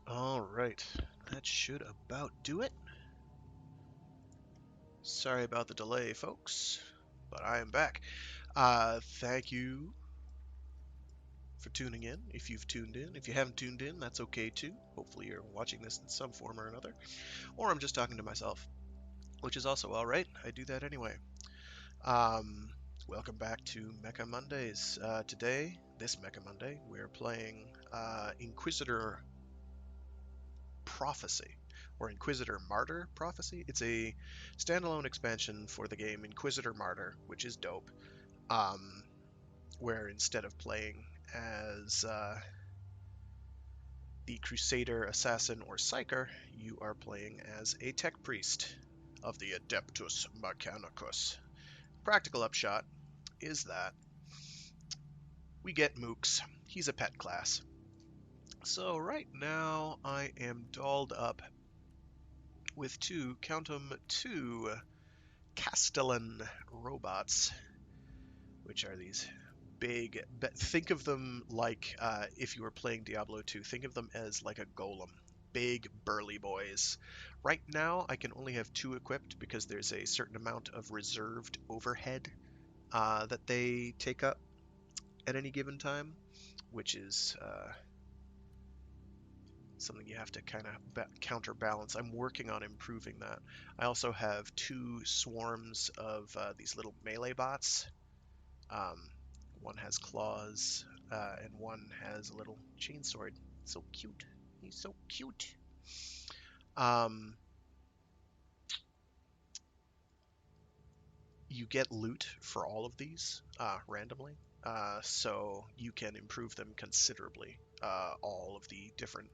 Alright, that should about do it. Sorry about the delay, folks, but I am back. Thank you for tuning in, if you've tuned in. If you haven't tuned in, that's okay too. Hopefully you're watching this in some form or another. Or I'm just talking to myself, which is also alright. I do that anyway. Um, Welcome back to Mecha Mondays. Today, this Mecha Monday, we're playing Inquisitor Prophecy, or Inquisitor Martyr Prophecy. It's a standalone expansion for the game Inquisitor Martyr, which is dope. Um, where instead of playing as the Crusader, Assassin, or Psyker, you are playing as a Tech Priest of the Adeptus Mechanicus. Practical upshot is that we get Mooks. He's a pet class. So right now I am dolled up with count 'em, two Castellan robots, which are these big. Think of them like if you were playing Diablo 2. Think of them as like a golem, big burly boys. Right now, I can only have two equipped because there's a certain amount of reserved overhead that they take up at any given time, which is something you have to kind of counterbalance. I'm working on improving that. I also have two swarms of these little melee bots. Um, One has claws, and one has a little chainsword. So cute. He's so cute. Um, you get loot for all of these randomly, so you can improve them considerably. All of the different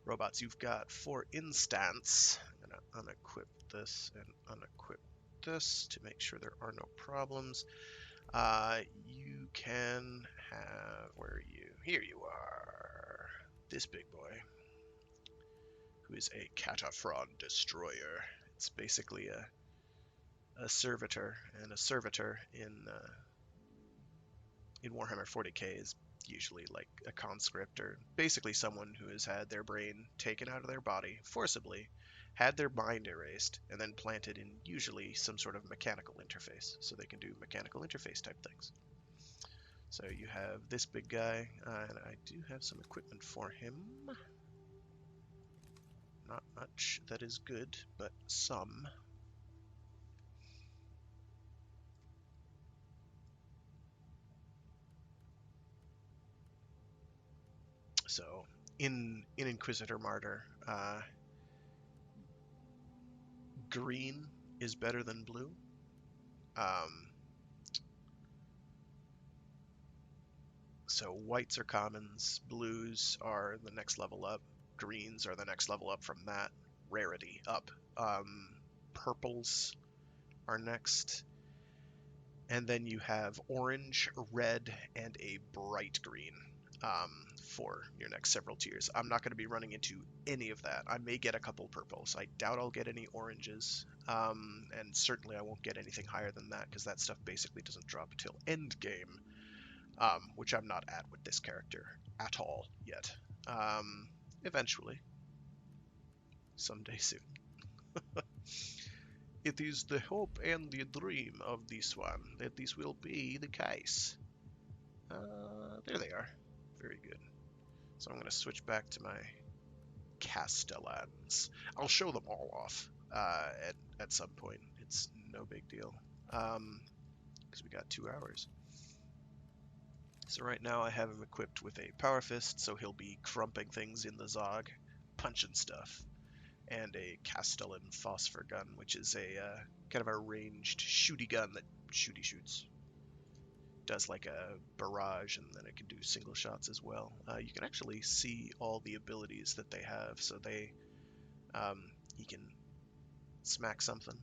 robots you've got. For instance, I'm going to unequip this and unequip this to make sure there are no problems. You can have, where are you? Here you are. This big boy, who is a Cataphren Destroyer. It's basically a servitor, and a servitor in Warhammer 40k is usually like a conscript, or basically someone who has had their brain taken out of their body forcibly, had their mind erased, and then planted in usually some sort of mechanical interface, so they can do mechanical interface type things. So you have this big guy, and I do have some equipment for him. Not much that is good, but some. So in Inquisitor Martyr, green is better than blue. Um, so whites are commons, blues are the next level up, greens are the next level up from that, rarity up. Purples are next, and then you have orange, red, and a bright green for your next several tiers. I'm not going to be running into any of that. I may get a couple purples. I doubt I'll get any oranges, and certainly I won't get anything higher than that because that stuff basically doesn't drop till end game, which I'm not at with this character at all yet. Eventually, someday soon. It is the hope and the dream of this one that this will be the case. There they are. Very good. So I'm going to switch back to my Castellans. I'll show them all off at some point. It's no big deal. Because we got 2 hours. So right now I have him equipped with a Power Fist, so he'll be crumping things in the Zog, punching stuff, and a Castellan Phosphor Gun, which is a kind of a ranged shooty gun that shoots. Does like a barrage, and then it can do single shots as well. You can actually see all the abilities that they have. So he can smack something.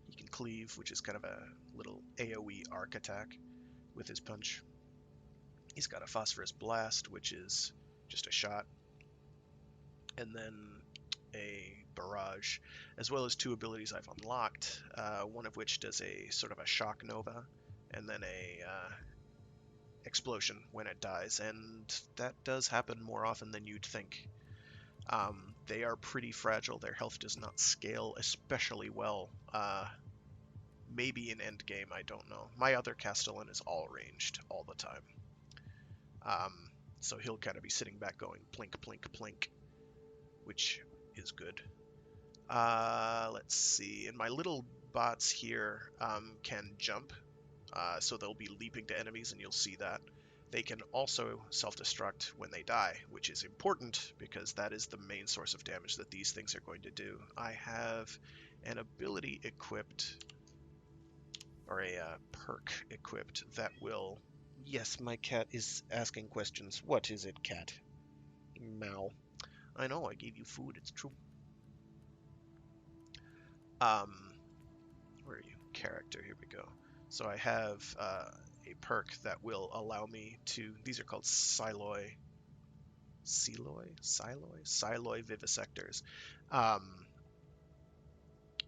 He can cleave, which is kind of a little AoE arc attack with his punch. He's got a phosphorus blast, which is just a shot, and then a barrage, as well as two abilities I've unlocked. One of which does a sort of a shock nova, and then a explosion when it dies, and that does happen more often than you'd think. They are pretty fragile. Their health does not scale especially well. Maybe in endgame, I don't know. My other Castellan is all ranged all the time. So he'll kind of be sitting back going plink, plink, plink, which is good. Let's see. And my little bots here can jump, so they'll be leaping to enemies, and you'll see that. They can also self-destruct when they die, which is important because that is the main source of damage that these things are going to do. I have an ability equipped, or a perk equipped, that will... Yes, my cat is asking questions. What is it, cat? Meow. I know, I gave you food, it's true. Where are you? Character, here we go. So I have a perk that will allow me to... These are called Siloy Vivisectors,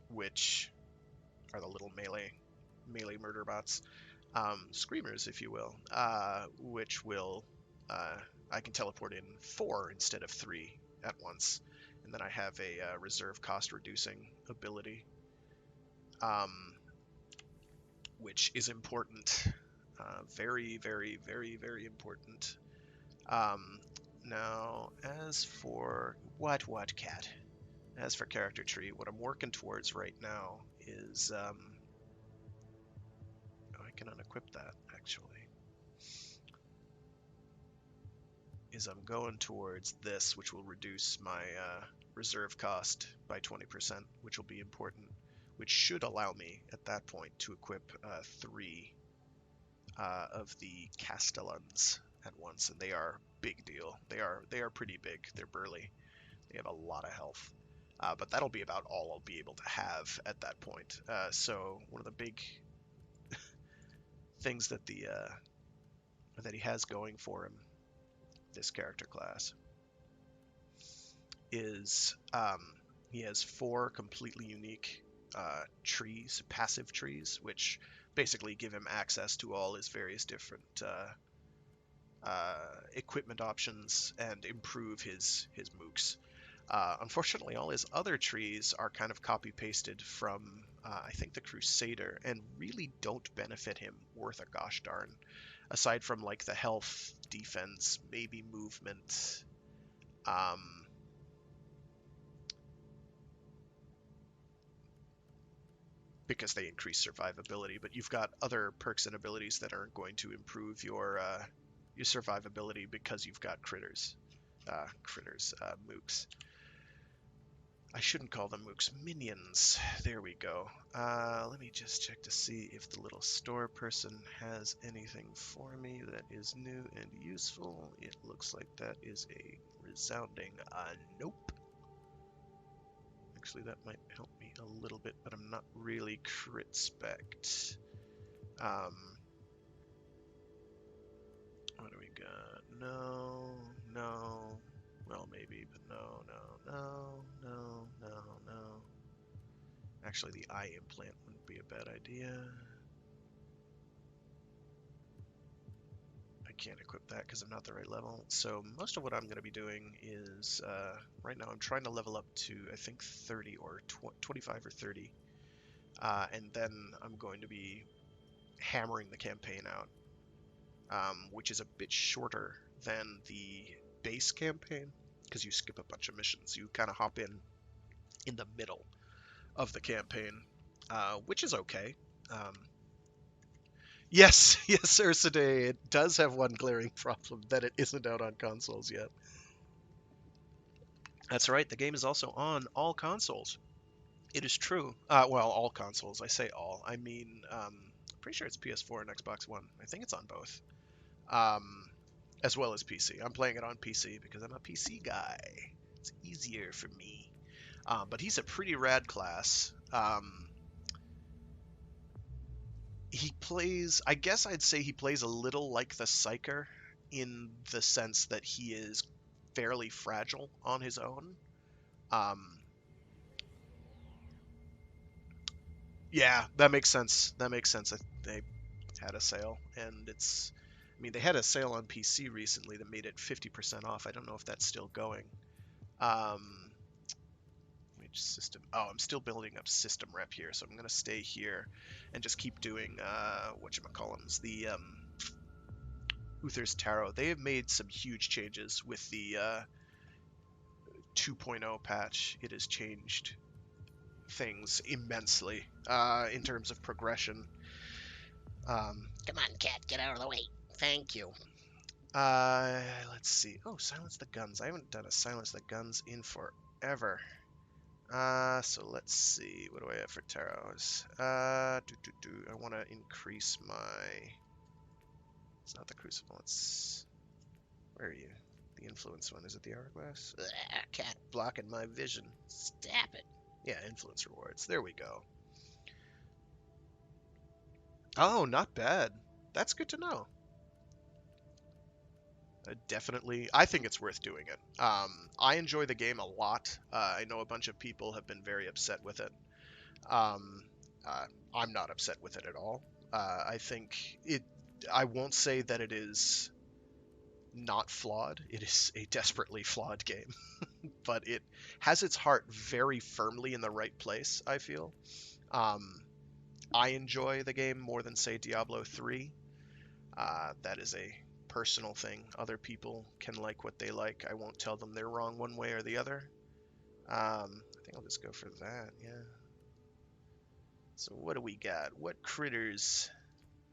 which are the little melee murder bots. Screamers, if you will, which will... I can teleport in 4 instead of 3 at once. And then I have a reserve cost reducing ability, which is important. Very, very, very, very important. Now, as for... What, cat? As for character tree, what I'm working towards right now is... oh, I can unequip that, actually. Is I'm going towards this, which will reduce my reserve cost by 20%, which will be important, which should allow me, at that point, to equip 3 of the Castellans at once, and they are big deal. They are pretty big. They're burly. They have a lot of health. But that'll be about all I'll be able to have at that point. So one of the big things that that he has going for him, this character class, is he has 4 completely unique trees, passive trees, which basically give him access to all his various different equipment options and improve his mooks. Unfortunately, all his other trees are kind of copy-pasted from, I think, the Crusader, and really don't benefit him worth a gosh darn, aside from, like, the health, defense, maybe movement, because they increase survivability, but you've got other perks and abilities that aren't going to improve your survivability because you've got mooks. I shouldn't call them mooks, minions. There we go. Let me just check to see if the little store person has anything for me that is new and useful. It looks like that is a resounding nope. Actually, that might help me a little bit, but I'm not really crit spec'd. What do we got? No. Well, maybe, but no. Actually, the eye implant wouldn't be a bad idea. I can't equip that because I'm not the right level. So most of what I'm going to be doing is, right now I'm trying to level up to, I think, 30 or 25 or 30. And then I'm going to be hammering the campaign out, which is a bit shorter than the base campaign because you skip a bunch of missions. You kind of hop in the middle of the campaign, which is okay. Yes, Ursidae, it does have one glaring problem, that it isn't out on consoles yet. That's right, the game is also on all consoles. It is true. Well, all consoles. I say all. I mean, pretty sure it's PS4 and Xbox One. I think it's on both. As well as PC. I'm playing it on PC because I'm a PC guy. It's easier for me. But he's a pretty rad class. He plays, I guess I'd say he plays a little like the Psyker in the sense that he is fairly fragile on his own. Yeah, that makes sense. They had a sale, and I mean, they had a sale on PC recently that made it 50% off. I don't know if that's still going. Which system? Oh, I'm still building up system rep here, so I'm gonna stay here and just keep doing whatchamacallums, the Uther's Tarot. They have made some huge changes with the 2.0 patch. It has changed things immensely in terms of progression. Come on, cat, get out of the way. Thank you. Let's see. Oh, silence the guns. I haven't done a silence the guns in forever. So let's see. What do I have for tarots? I want to increase my. It's not the crucible. It's where are you? The influence one. Is it the hourglass? Ugh, cat, Blocking my vision. stop it. Yeah, influence rewards. There we go. Oh, not bad. That's good to know. Definitely, I think it's worth doing it. I enjoy the game a lot. I know a bunch of people have been very upset with it. Um, I'm not upset with it at all. I think it. I won't say that it is not flawed. It is a desperately flawed game, but it has its heart very firmly in the right place, I feel. Um, I enjoy the game more than, say, Diablo 3. That is a personal thing. Other people can like what they like. I won't tell them they're wrong one way or the other. I think I'll just go for that, yeah. So what do we got? What critters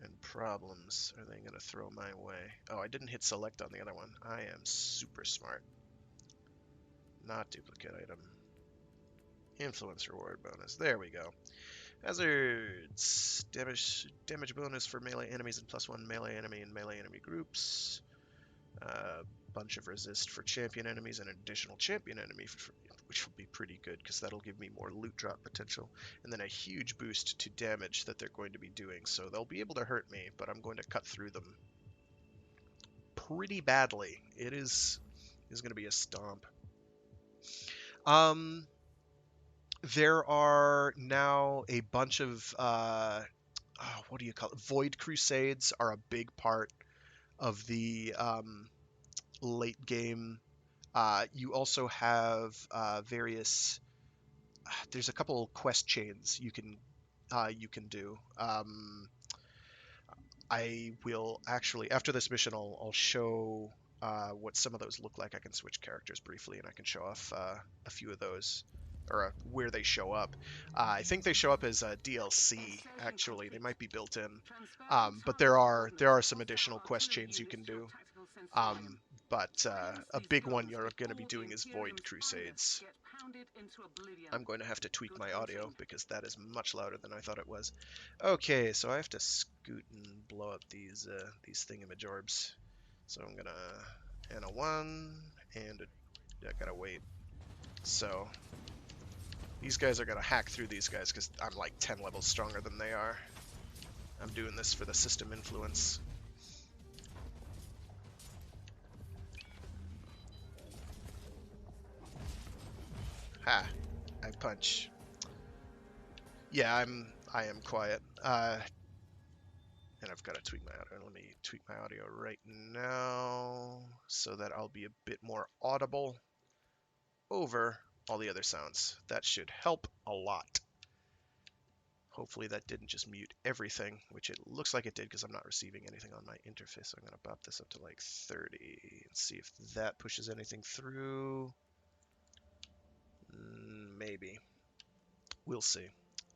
and problems are they going to throw my way? Oh, I didn't hit select on the other one. I am super smart. Not duplicate item. Influence reward bonus. There we go. Hazards. Damage bonus for melee enemies and +1 melee enemy and melee enemy groups. Bunch of resist for champion enemies and additional champion enemy, which will be pretty good because that'll give me more loot drop potential. And then a huge boost to damage that they're going to be doing. So they'll be able to hurt me, but I'm going to cut through them pretty badly. It is going to be a stomp. There are now a bunch of what do you call it? Void Crusades are a big part of the late game. You also have various. There's a couple quest chains you can do. I will actually after this mission, I'll show what some of those look like. I can switch characters briefly, and I can show off a few of those, or where they show up. I think they show up as DLC. Actually, they might be built in, but there are some additional quest chains you can do. Um, but a big one you're going to be doing is Void Crusades. I'm going to have to tweak my audio because that is much louder than I thought it was. Okay, so I have to scoot and blow up these thingamajobs. So I'm gonna and a one and I gotta wait. So these guys are gonna hack through these guys because I'm like 10 levels stronger than they are. I'm doing this for the system influence. Ha! I punch. Yeah, I am quiet. And I've got to tweak my audio. Let me tweak my audio right now so that I'll be a bit more audible over all the other sounds. That should help a lot. Hopefully that didn't just mute everything, which it looks like it did because I'm not receiving anything on my interface. So I'm going to bump this up to like 30 and see if that pushes anything through. Maybe. We'll see.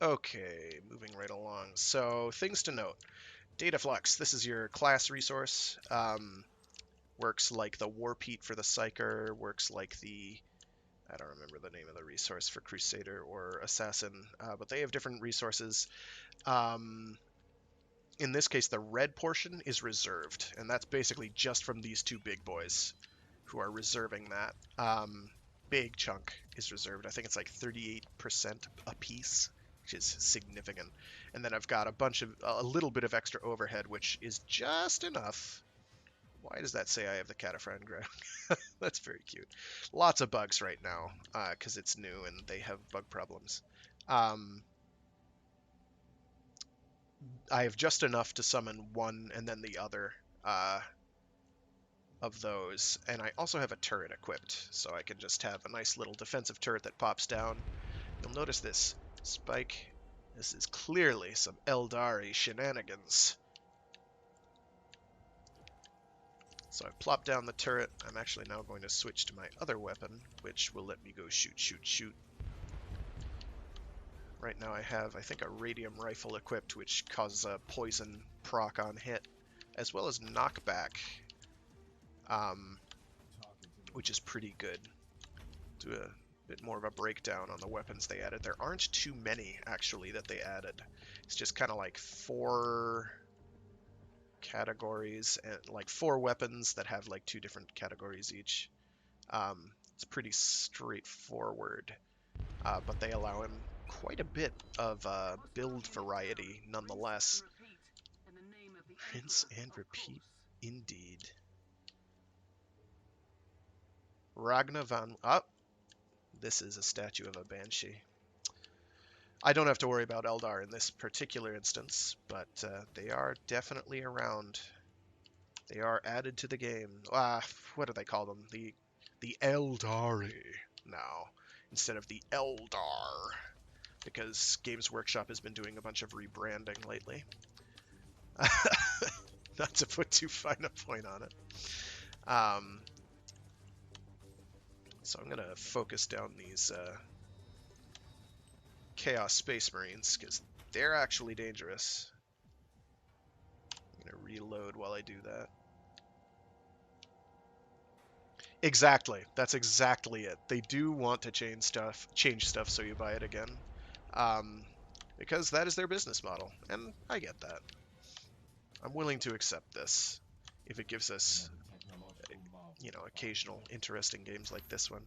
Okay, moving right along. So things to note. Data Flux, this is your class resource. Works like the Warpeat for the Psyker, works like the, I don't remember the name of the resource for Crusader or Assassin, but they have different resources. In this case, the red portion is reserved, and that's basically just from these two big boys who are reserving that. Big chunk is reserved. I think it's like 38% a piece, which is significant. And then I've got a little bit of extra overhead, which is just enough. Why does that say I have the Cataphrine ground? That's very cute. Lots of bugs right now, because it's new and they have bug problems. I have just enough to summon one and then the other of those, and I also have a turret equipped, so I can just have a nice little defensive turret that pops down. You'll notice this spike. This is clearly some Eldari shenanigans. So I plop down the turret. I'm actually now going to switch to my other weapon, which will let me go shoot, shoot, shoot. Right now I have, I think, a radium rifle equipped, which causes a poison proc on hit, as well as knockback, which is pretty good. Do a bit more of a breakdown on the weapons they added. There aren't too many, actually, that they added. It's just kind of like 4 categories, and like 4 weapons that have like 2 different categories each. It's pretty straightforward, but they allow him quite a bit of build variety nonetheless. Rinse and repeat, indeed. Ragna van... Oh, this is a statue of a banshee. I don't have to worry about Eldar in this particular instance, but they are definitely around. They are added to the game. What do they call them? The Eldari now, instead of the Eldar, because Games Workshop has been doing a bunch of rebranding lately. Not to put too fine a point on it. So I'm going to focus down these Chaos Space Marines, because they're actually dangerous. I'm going to reload while I do that. Exactly. That's exactly it. They do want to change stuff so you buy it again. Because that is their business model, and I get that. I'm willing to accept this if it gives us, occasional interesting games like this one.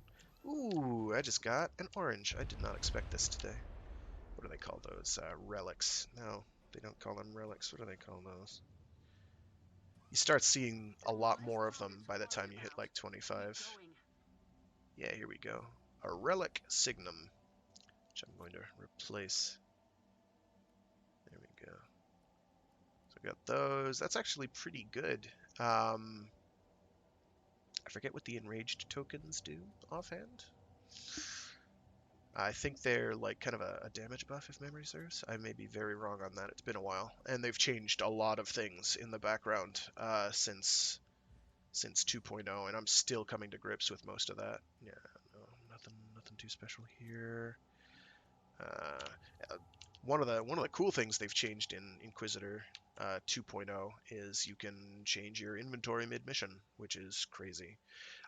Ooh, I just got an orange. I did not expect this today. What do they call those? Relics. No, they don't call them relics. What do they call those? You start seeing a lot more of them by the time you hit like 25. Yeah, here we go. A relic signum, which I'm going to replace. There we go. So we got those. That's actually pretty good. I forget what the enraged tokens do offhand. I think they're like kind of a damage buff, if memory serves. I may be very wrong on that. It's been a while, and they've changed a lot of things in the background since 2.0, and I'm still coming to grips with most of that. Yeah, no, nothing too special here. One of the cool things they've changed in Inquisitor 2.0 is you can change your inventory mid-mission, which is crazy.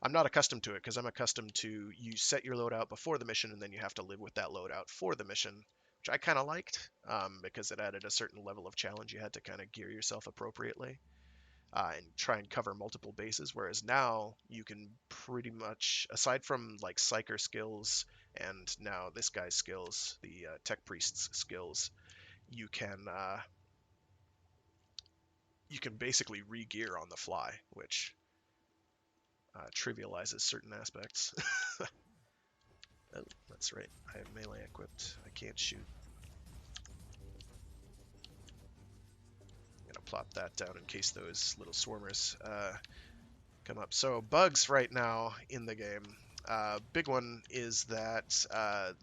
I'm not accustomed to it because I'm accustomed to you set your loadout before the mission and then you have to live with that loadout for the mission, which I kind of liked because it added a certain level of challenge. You had to kind of gear yourself appropriately and try and cover multiple bases, whereas now you can pretty much, aside from like Psyker skills and now this guy's skills, the Tech Priest's skills, you can basically re-gear on the fly, which trivializes certain aspects. Oh, that's right, I have melee equipped. I can't shoot. I'm gonna plop that down in case those little swarmers come up. So bugs right now in the game. Big one is that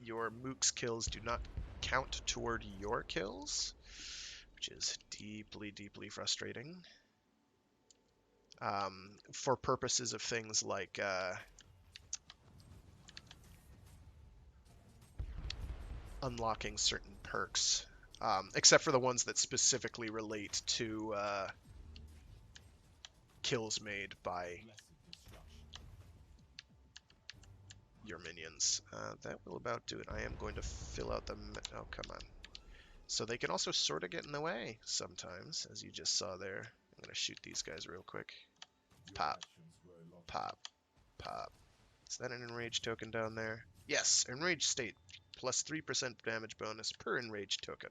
your Mook's kills do not count toward your kills, which is deeply, deeply frustrating. For purposes of things like unlocking certain perks, except for the ones that specifically relate to kills made by your minions. That will about do it. I am going to fill out the... Oh, come on. So they can also sort of get in the way sometimes, as you just saw there. I'm going to shoot these guys real quick. Pop. Pop. Pop. Is that an enraged token down there? Yes, enraged state. Plus 3% damage bonus per enraged token.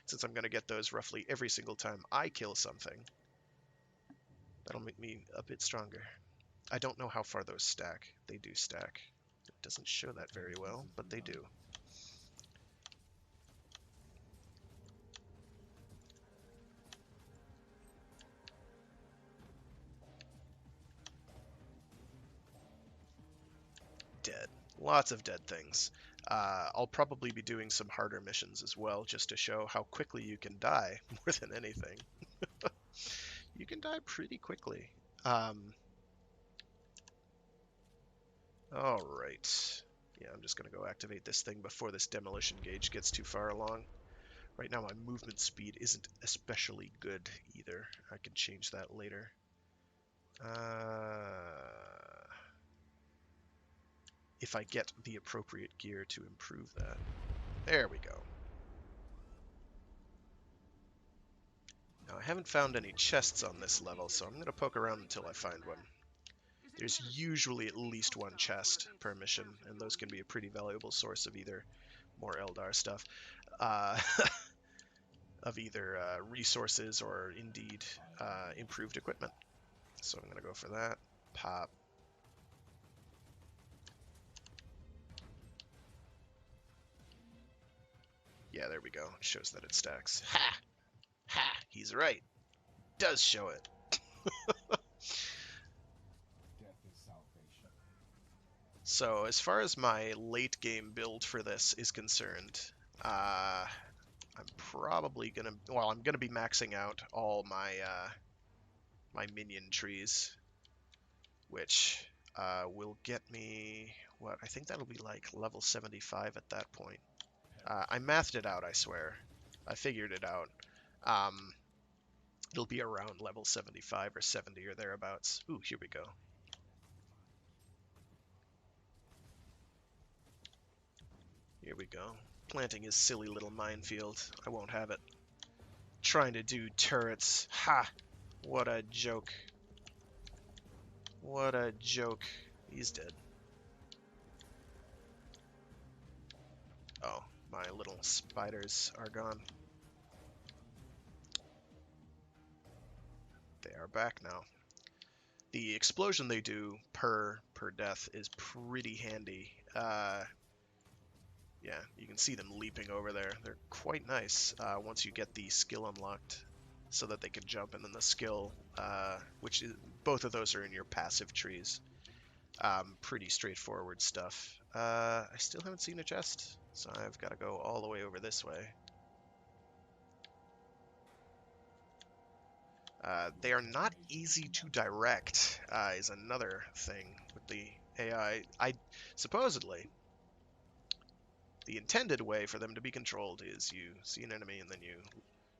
Since I'm going to get those roughly every single time I kill something, that'll make me a bit stronger. I don't know how far those stack. They do stack. It doesn't show that very well, but they do. Lots of dead things. I'll probably be doing some harder missions as well, just to show how quickly you can die, more than anything. You can die pretty quickly. All right. Yeah, I'm just going to go activate this thing before this demolition gauge gets too far along. Right now, my movement speed isn't especially good either. I can change that later. If I get the appropriate gear to improve that. There we go. Now, I haven't found any chests on this level, so I'm going to poke around until I find one. There's usually at least one chest per mission, and those can be a pretty valuable source of either more Eldar stuff, uh, of either resources or indeed improved equipment. So I'm going to go for that. Pop. Yeah, there we go. It shows that it stacks. Ha! Ha! He's right. Does show it. So as far as my late game build for this is concerned, I'm probably gonna, well, I'm gonna be maxing out all my my minion trees, which will get me what I think that'll be like level 75 at that point. I mathed it out, I swear. I figured it out. Um, it'll be around level 75 or 70 or thereabouts. Ooh, here we go. Here we go. Planting his silly little minefield. I won't have it. Trying to do turrets. Ha! What a joke. What a joke. He's dead. Oh, my little spiders are gone. They are back now. The explosion they do per death is pretty handy. Yeah, you can see them leaping over there. They're quite nice once you get the skill unlocked so that they can jump, and then the skill, which is, both of those are in your passive trees. Pretty straightforward stuff. I still haven't seen a chest, so I've got to go all the way over this way. They are not easy to direct, is another thing with the AI. Supposedly, the intended way for them to be controlled is you see an enemy and then you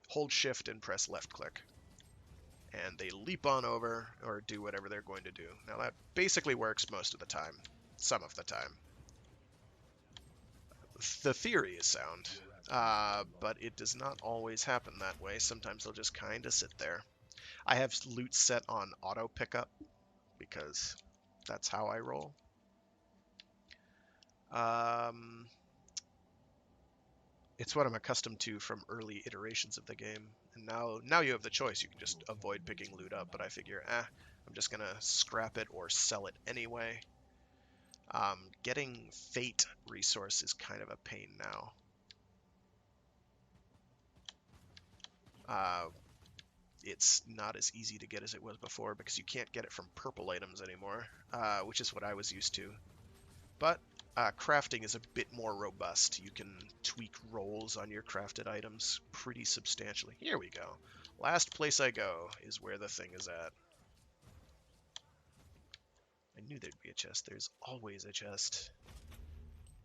hold shift and press left click. And they leap on over or do whatever they're going to do. Now that basically works most of the time. Some of the time. The theory is sound, but it does not always happen that way. Sometimes they'll just kind of sit there. I have loot set on auto pickup because that's how I roll. It's what I'm accustomed to from early iterations of the game. And now you have the choice. You can just avoid picking loot up, but I figure, I'm just going to scrap it or sell it anyway. Getting Fate resource is kind of a pain now. It's not as easy to get as it was before because you can't get it from purple items anymore, which is what I was used to. But crafting is a bit more robust. You can tweak rolls on your crafted items pretty substantially. Here we go. Last place I go is where the thing is at. I knew there'd be a chest. There's always a chest.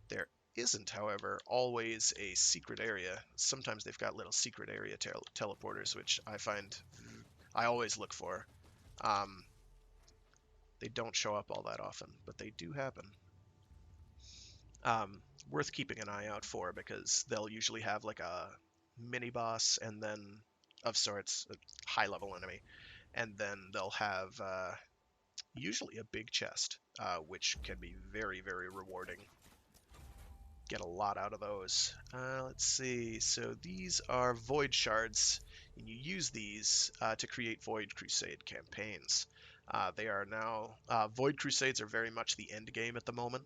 There isn't, however, always a secret area. Sometimes they've got little secret area teleporters, which I find I always look for. They don't show up all that often, but they do happen. Worth keeping an eye out for because they'll usually have like a mini boss and then of sorts, a high level enemy, and then they'll have usually a big chest, which can be very, very rewarding. Get a lot out of those. Let's see. So these are Void Shards, and you use these to create Void Crusade campaigns. They are now Void Crusades are very much the end game at the moment,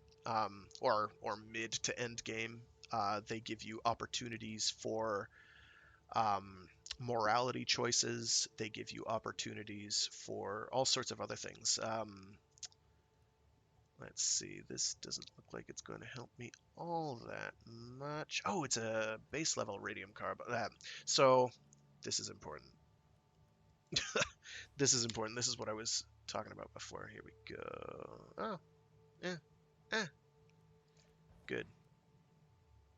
or mid to end game. They give you opportunities for morality choices. They give you opportunities for all sorts of other things. Let's see. This doesn't look like it's going to help me all that much. Oh, it's a base level radium carbide. So this is important. This is important. This is what I was talking about before. Here we go. Oh, eh, eh. Good.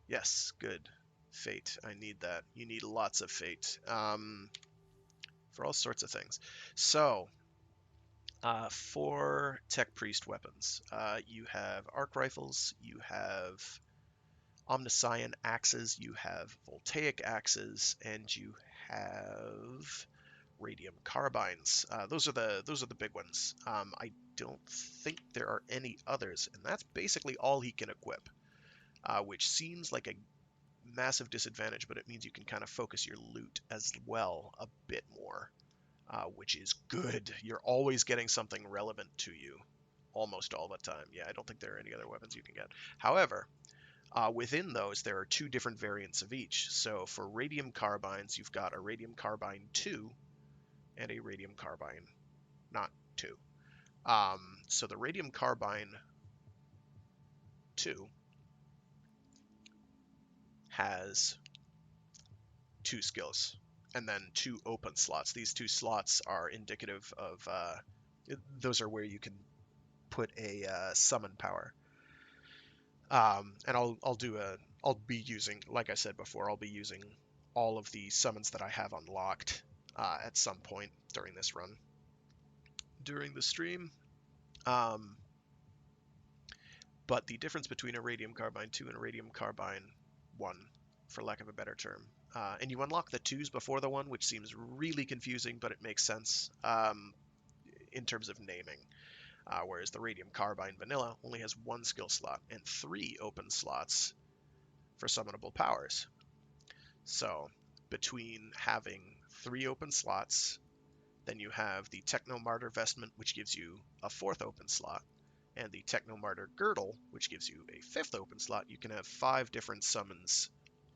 Yes, good. Fate. I need that. You need lots of fate. For all sorts of things. So, for tech priest weapons, you have arc rifles, you have omniscient axes, you have voltaic axes, and you have radium carbines. Those are the big ones. I don't think there are any others, and that's basically all he can equip, which seems like a massive disadvantage, but it means you can kind of focus your loot as well a bit more, which is good. You're always getting something relevant to you, almost all the time. Yeah, I don't think there are any other weapons you can get. However, within those, there are two different variants of each. So for radium carbines, you've got a radium carbine 2 and a radium carbine not 2. So the radium carbine 2 has two skills and then two open slots. These two slots are indicative of those are where you can put a summon power. And I'll be using, like I said before, I'll be using all of the summons that I have unlocked at some point during this run, during the stream. Um, but the difference between a radium carbine 2 and a radium carbine 1, for lack of a better term, and you unlock the 2s before the 1, which seems really confusing, but it makes sense in terms of naming. Whereas the radium carbine vanilla only has one skill slot and 3 open slots for summonable powers. So between having 3 open slots, then you have the Techno Martyr Vestment, which gives you a 4th open slot, and the Techno Martyr Girdle, which gives you a 5th open slot. You can have 5 different summons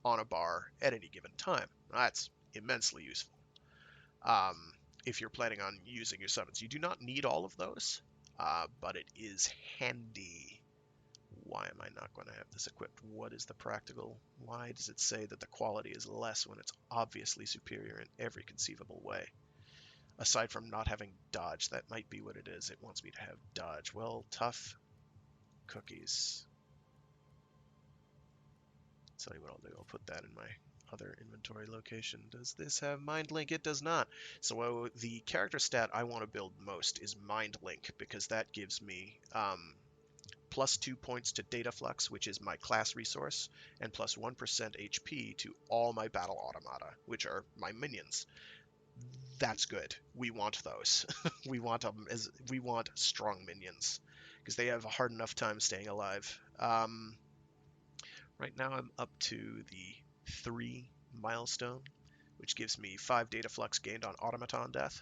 on a bar at any given time. That's immensely useful. If you're planning on using your summons, you do not need all of those, but it is handy. Why am I not going to have this equipped? What is the practical? Why does it say that the quality is less when it's obviously superior in every conceivable way? Aside from not having dodge, that might be what it is. It wants me to have dodge. Well, tough cookies. Tell you what I'll do. I'll put that in my other inventory location. Does this have mind link? It does not. So the character stat I want to build most is mind link, because that gives me plus 2 points to data flux, which is my class resource, and plus 1% HP to all my battle automata, which are my minions. That's good. We want those. We want strong minions, because they have a hard enough time staying alive. Right now I'm up to the 3 milestone, which gives me 5 data flux gained on automaton death.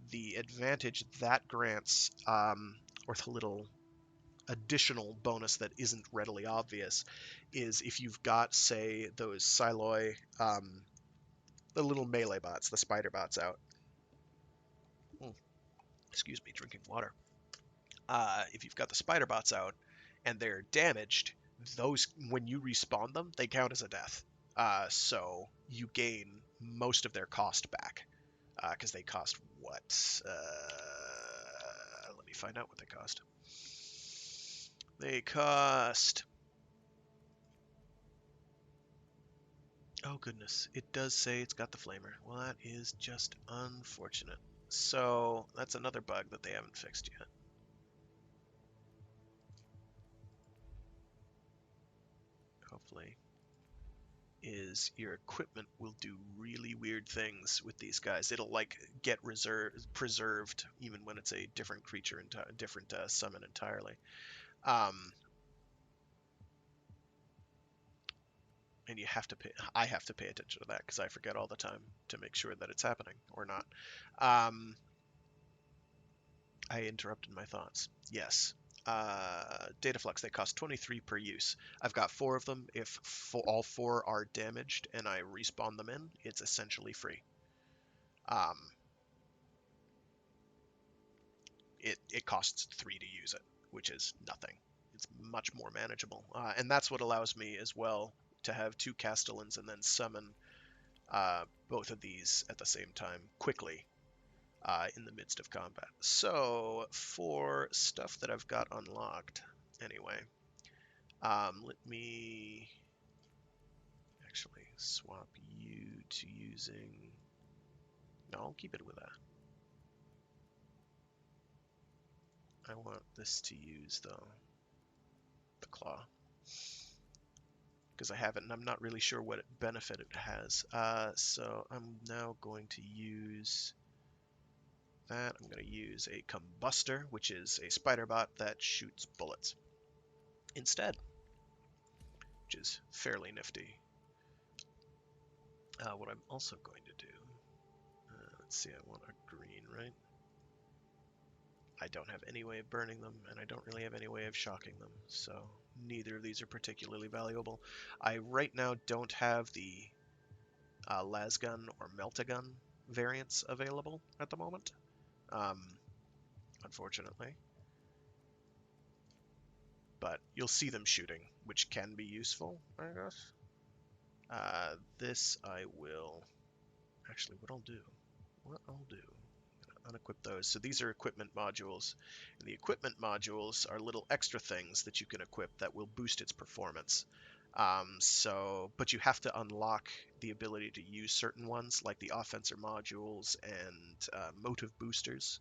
The advantage that grants, or the little additional bonus that isn't readily obvious, is if you've got, say, those Psiloi, the little melee bots, the spider bots out. Excuse me, drinking water. If you've got the spider bots out and they're damaged, those, when you respawn them, they count as a death. So you gain most of their cost back, because they cost what? Let me find out what they cost. They cost... Oh goodness, it does say it's got the flamer. Well, that is just unfortunate. So that's another bug that they haven't fixed yet. Hopefully, is your equipment will do really weird things with these guys. It'll like get preserved even when it's a different creature, different summon entirely. And you have to pay. I have to pay attention to that because I forget all the time to make sure that it's happening or not. I interrupted my thoughts. Yes. Data flux, they cost 23 per use. I've got 4 of them. If all 4 are damaged and I respawn them in, it's essentially free. It costs 3 to use it, which is nothing. It's much more manageable, and that's what allows me as well to have 2 Castellans and then summon both of these at the same time quickly in the midst of combat. So for stuff that I've got unlocked, anyway, let me actually swap you to using. No, I'll keep it with that. I want this to use though the claw because I haven't, and I'm not really sure what benefit it has. So I'm now going to use that. I'm going to use a combustor, which is a spider bot that shoots bullets instead, which is fairly nifty. What I'm also going to do, let's see, I want a green, right? I don't have any way of burning them, and I don't really have any way of shocking them, so neither of these are particularly valuable. I right now don't have the lasgun or meltagun variants available at the moment, unfortunately. But you'll see them shooting, which can be useful, I guess. This I will... Actually, what I'll do... unequip those. So these are equipment modules. And the equipment modules are little extra things that you can equip that will boost its performance. But you have to unlock the ability to use certain ones, like the offensor modules and motive boosters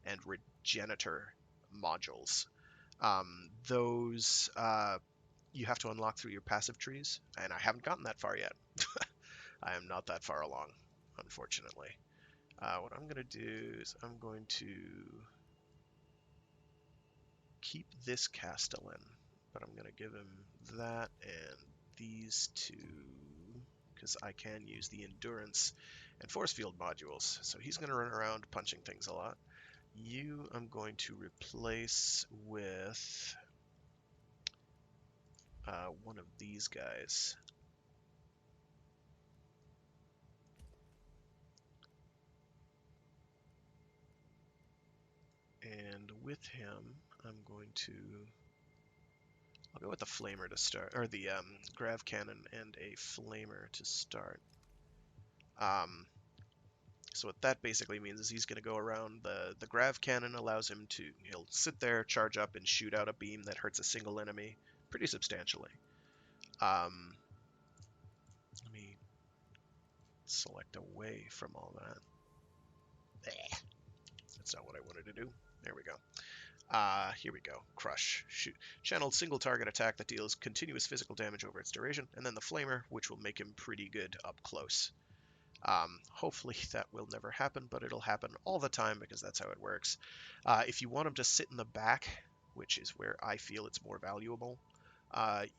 and regenerator modules. Those you have to unlock through your passive trees, and I haven't gotten that far yet. I am not that far along, unfortunately. What I'm going to do is I'm going to keep this Castellan, but I'm going to give him that and these two, because I can use the endurance and force field modules. So he's going to run around punching things a lot. You I'm going to replace with one of these guys. And with him, I'm going to... I'll go with the flamer to start, or the grav cannon and a flamer to start. So what that basically means is he's going to go around. The grav cannon allows him to... He'll sit there, charge up, and shoot out a beam that hurts a single enemy pretty substantially. Let me select away from all that. That's not what I wanted to do. There we go. Here we go. Crush. Shoot. Channeled single target attack that deals continuous physical damage over its duration, and then the flamer, which will make him pretty good up close. Hopefully that will never happen, but it'll happen all the time because that's how it works. If you want him to sit in the back, which is where I feel it's more valuable,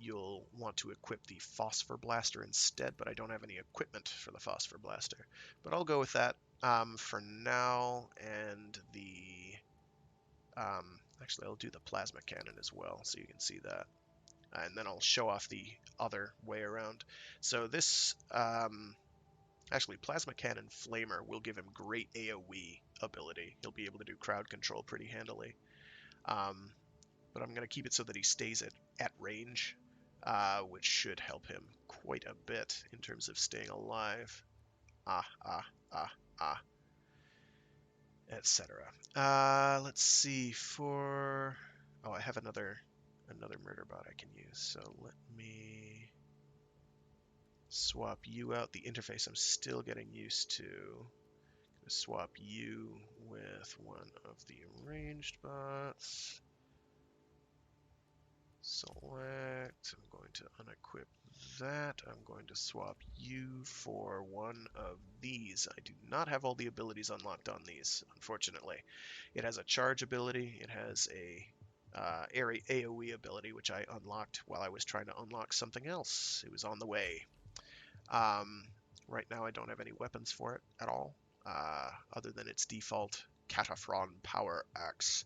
you'll want to equip the Phosphor Blaster instead, but I don't have any equipment for the Phosphor Blaster. But I'll go with that for now, and the... actually, I'll do the Plasma Cannon as well, so you can see that. And then I'll show off the other way around. So this... Actually, Plasma Cannon Flamer will give him great AoE ability. He'll be able to do crowd control pretty handily. But I'm going to keep it so that he stays at range, which should help him quite a bit in terms of staying alive. Etc. Let's see, for... Oh, I have another murder bot I can use, so let me swap you out. The interface I'm still getting used to. Swap you with one of the ranged bots. Select. I'm going to unequip that. I'm going to swap you for one of these. I do not have all the abilities unlocked on these, unfortunately. It has a charge ability. It has a AoE ability, which I unlocked while I was trying to unlock something else. It was on the way. Right now I don't have any weapons for it at all, other than its default Cataphren Power Axe.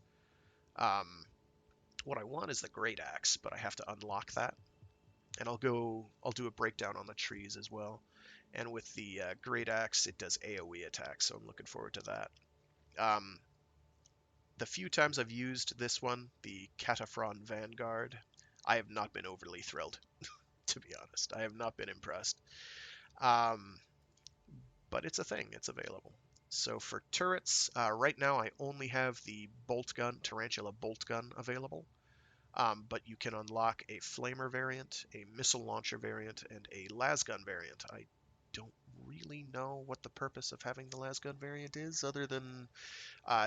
What I want is the Great Axe, but I have to unlock that. And I'll do a breakdown on the trees as well. And with the Great Axe, it does AoE attacks, so I'm looking forward to that. The few times I've used this one, the Cataphren Vanguard, I have not been overly thrilled, to be honest. I have not been impressed. Um, but it's a thing, it's available. So for turrets, right now I only have the bolt gun, Tarantula bolt gun available. But you can unlock a flamer variant, a missile launcher variant, and a lasgun variant. I don't really know what the purpose of having the lasgun variant is, other than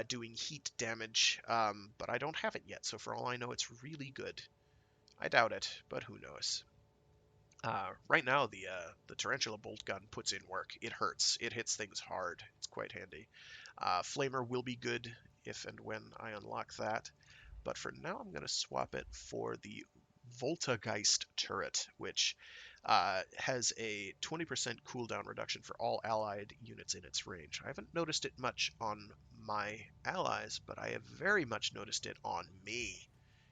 doing heat damage, but I don't have it yet, so for all I know, it's really good. I doubt it, but who knows. Right now, the Tarantula bolt gun puts in work. It hurts. It hits things hard. It's quite handy. Flamer will be good if and when I unlock that. But for now, I'm going to swap it for the Voltageist turret, which has a 20% cooldown reduction for all allied units in its range. I haven't noticed it much on my allies, but I have very much noticed it on me.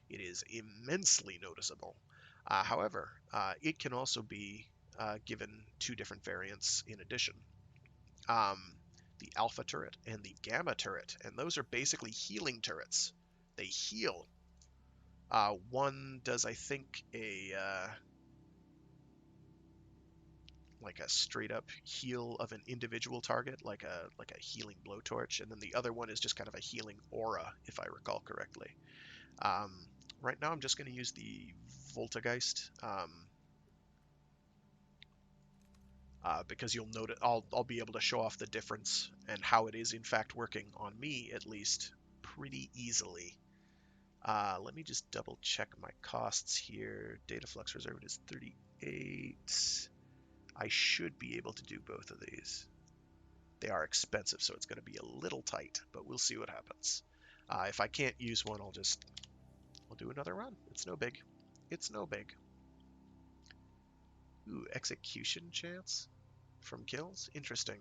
It is immensely noticeable. However, it can also be given two different variants in addition. Um, the Alpha turret and the Gamma turret, and those are basically healing turrets. They heal. One does, I think, a like a straight up heal of an individual target, like a healing blowtorch, and then the other one is just kind of a healing aura, if I recall correctly. Um, right now, I'm just going to use the Voltageist. Because you'll notice I'll be able to show off the difference and how it is in fact working on me at least pretty easily. Let me just double check my costs here. Data flux reserve is 38. I should be able to do both of these. They are expensive, so it's going to be a little tight, but we'll see what happens. If I can't use one, I'll do another run. It's no big. It's no big. Ooh, execution chance from kills? Interesting.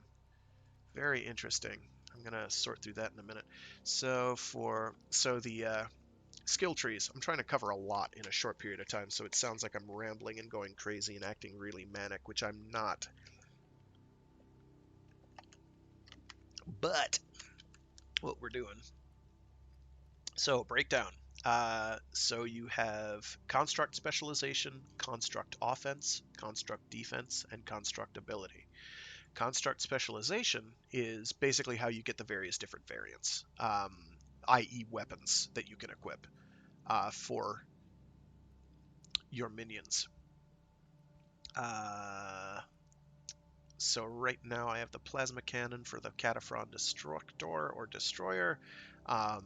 Very interesting. I'm gonna sort through that in a minute. So the skill trees. I'm trying to cover a lot in a short period of time, so it sounds like I'm rambling and going crazy and acting really manic, which I'm not. But what we're doing. So breakdown. So you have construct specialization, construct offense, construct defense, and construct ability. Construct specialization is basically how you get the various different variants, i.e., weapons that you can equip for your minions. Uh, so right now I have the plasma cannon for the Cataphren Destructor or Destroyer. Um,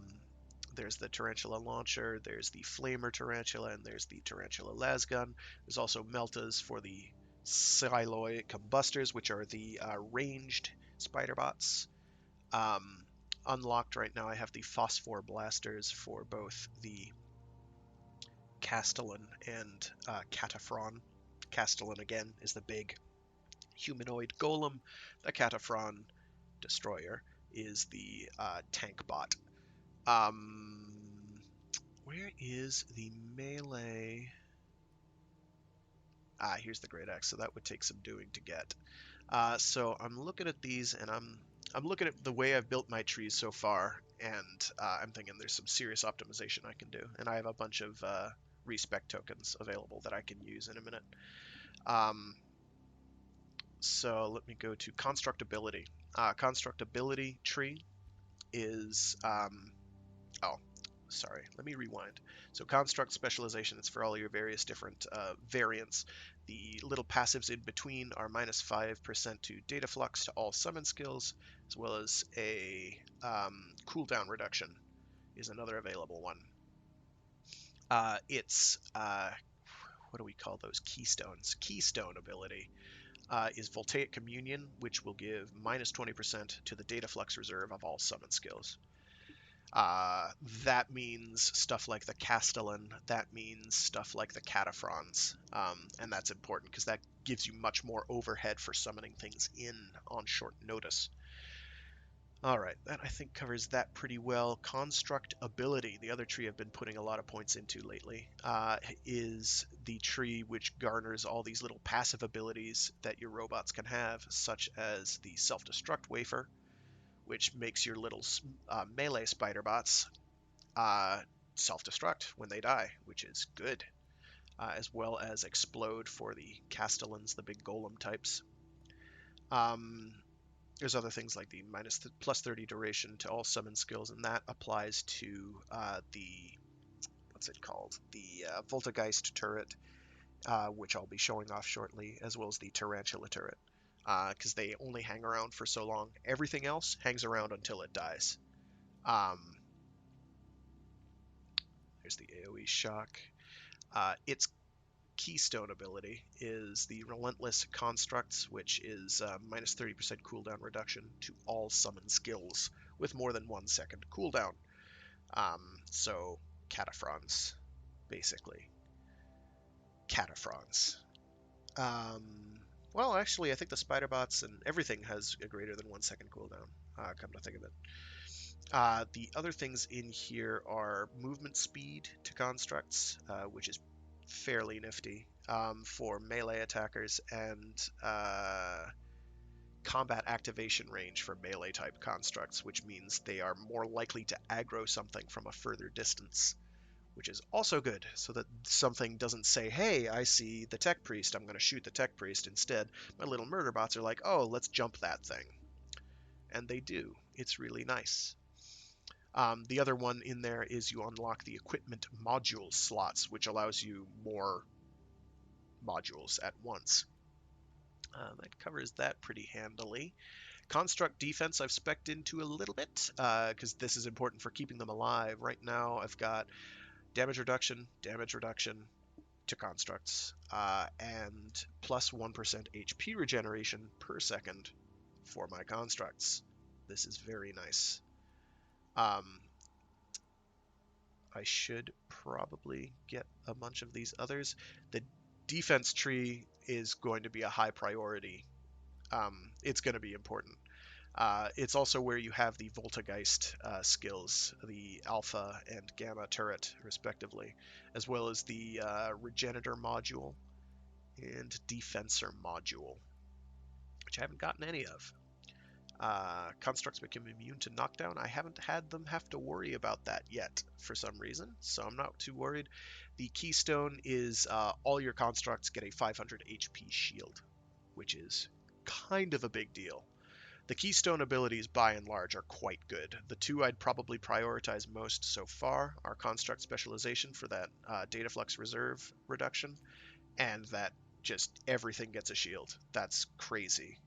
there's the Tarantula launcher, there's the Flamer Tarantula, and there's the Tarantula lasgun. There's also Meltas for the Siloy Combustors, which are the ranged spider bots. Um, Unlocked right now, I have the Phosphor Blasters for both the Castellan and Cataphren. Castellan, again, is the big humanoid golem. The Cataphren Destroyer is the tank bot. Where is the melee? Here's the Great Axe, so that would take some doing to get. So I'm looking at these, and I'm looking at the way I've built my trees so far, and I'm thinking there's some serious optimization I can do, and I have a bunch of respec tokens available that I can use in a minute. So let me go to constructability. Constructability tree is oh, sorry, let me rewind. So construct specialization is for all your various different variants. The little passives in between are minus 5% to data flux to all summon skills, as well as a cooldown reduction is another available one. It's what do we call those? Keystones. Keystone ability is Voltaic Communion, which will give minus 20% to the data flux reserve of all summon skills. That means stuff like the Castellan, that means stuff like the Cataphrons, and that's important because that gives you much more overhead for summoning things in on short notice. Alright, that I think covers that pretty well. Construct ability, the other tree I've been putting a lot of points into lately, is the tree which garners all these little passive abilities that your robots can have, such as the self-destruct wafer, which makes your little melee spider bots uh, self-destruct when they die, which is good, as well as explode for the castellans, the big golem types. Um, there's other things like the plus 30 duration to all summon skills, and that applies to the what's it called? The Voltageist turret, which I'll be showing off shortly, as well as the Tarantula turret, because they only hang around for so long. Everything else hangs around until it dies. Um, there's the AoE shock. Its keystone ability is the Relentless Constructs, which is minus 30% cooldown reduction to all summon skills with more than 1 second cooldown. So, Cataphrons, basically. Cataphrons. Um, well, actually, I think the spider bots and everything has a greater than 1 second cooldown, come to think of it. The other things in here are movement speed to constructs, which is fairly nifty for melee attackers, and combat activation range for melee type constructs, which means they are more likely to aggro something from a further distance, which is also good, so that something doesn't say, hey, I see the tech priest, I'm going to shoot the tech priest. Instead, my little murder bots are like, oh, let's jump that thing. And they do. It's really nice. The other one in there is you unlock the equipment module slots, which allows you more modules at once. That covers that pretty handily. Construct defense I've spec'd into a little bit, because this is important for keeping them alive. Right now I've got damage reduction to constructs, and plus 1% HP regeneration per second for my constructs. This is very nice. I should probably get a bunch of these others. The defense tree is going to be a high priority. It's going to be important. It's also where you have the Voltageist skills, the Alpha and Gamma turret, respectively, as well as the Regenerator module and Defensor module, which I haven't gotten any of. Constructs become immune to knockdown. I haven't had them have to worry about that yet for some reason, so I'm not too worried. The keystone is all your constructs get a 500 HP shield, which is kind of a big deal. The keystone abilities, by and large, are quite good. The two I'd probably prioritize most so far are construct specialization for that data flux reserve reduction, and that just everything gets a shield. That's crazy.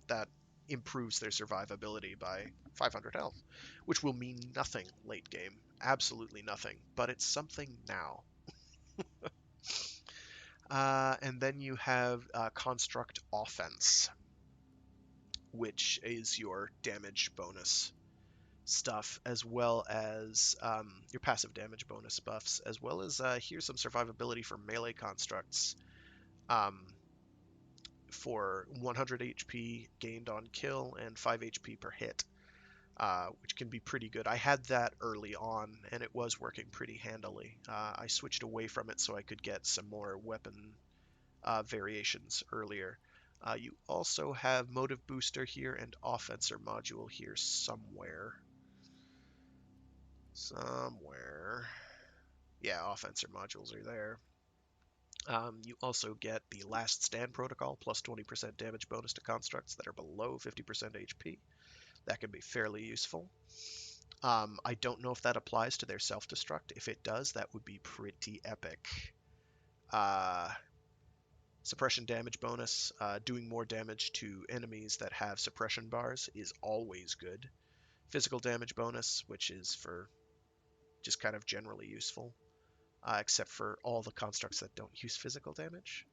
That improves their survivability by 500 health, which will mean nothing late game. Absolutely nothing. But it's something now. And then you have Construct Offense, which is your damage bonus stuff, as well as your passive damage bonus buffs, as well as here's some survivability for melee constructs. For 100 HP gained on kill and 5 HP per hit, which can be pretty good. I had that early on, and it was working pretty handily. I switched away from it so I could get some more weapon variations earlier. You also have Motive Booster here and Offensor module here somewhere. Yeah, Offensor modules are there. You also get the Last Stand protocol, plus 20% damage bonus to constructs that are below 50% HP. That can be fairly useful. I don't know if that applies to their self-destruct. If it does, that would be pretty epic. Suppression damage bonus, doing more damage to enemies that have suppression bars is always good. Physical damage bonus, which is for just kind of generally useful, except for all the constructs that don't use physical damage.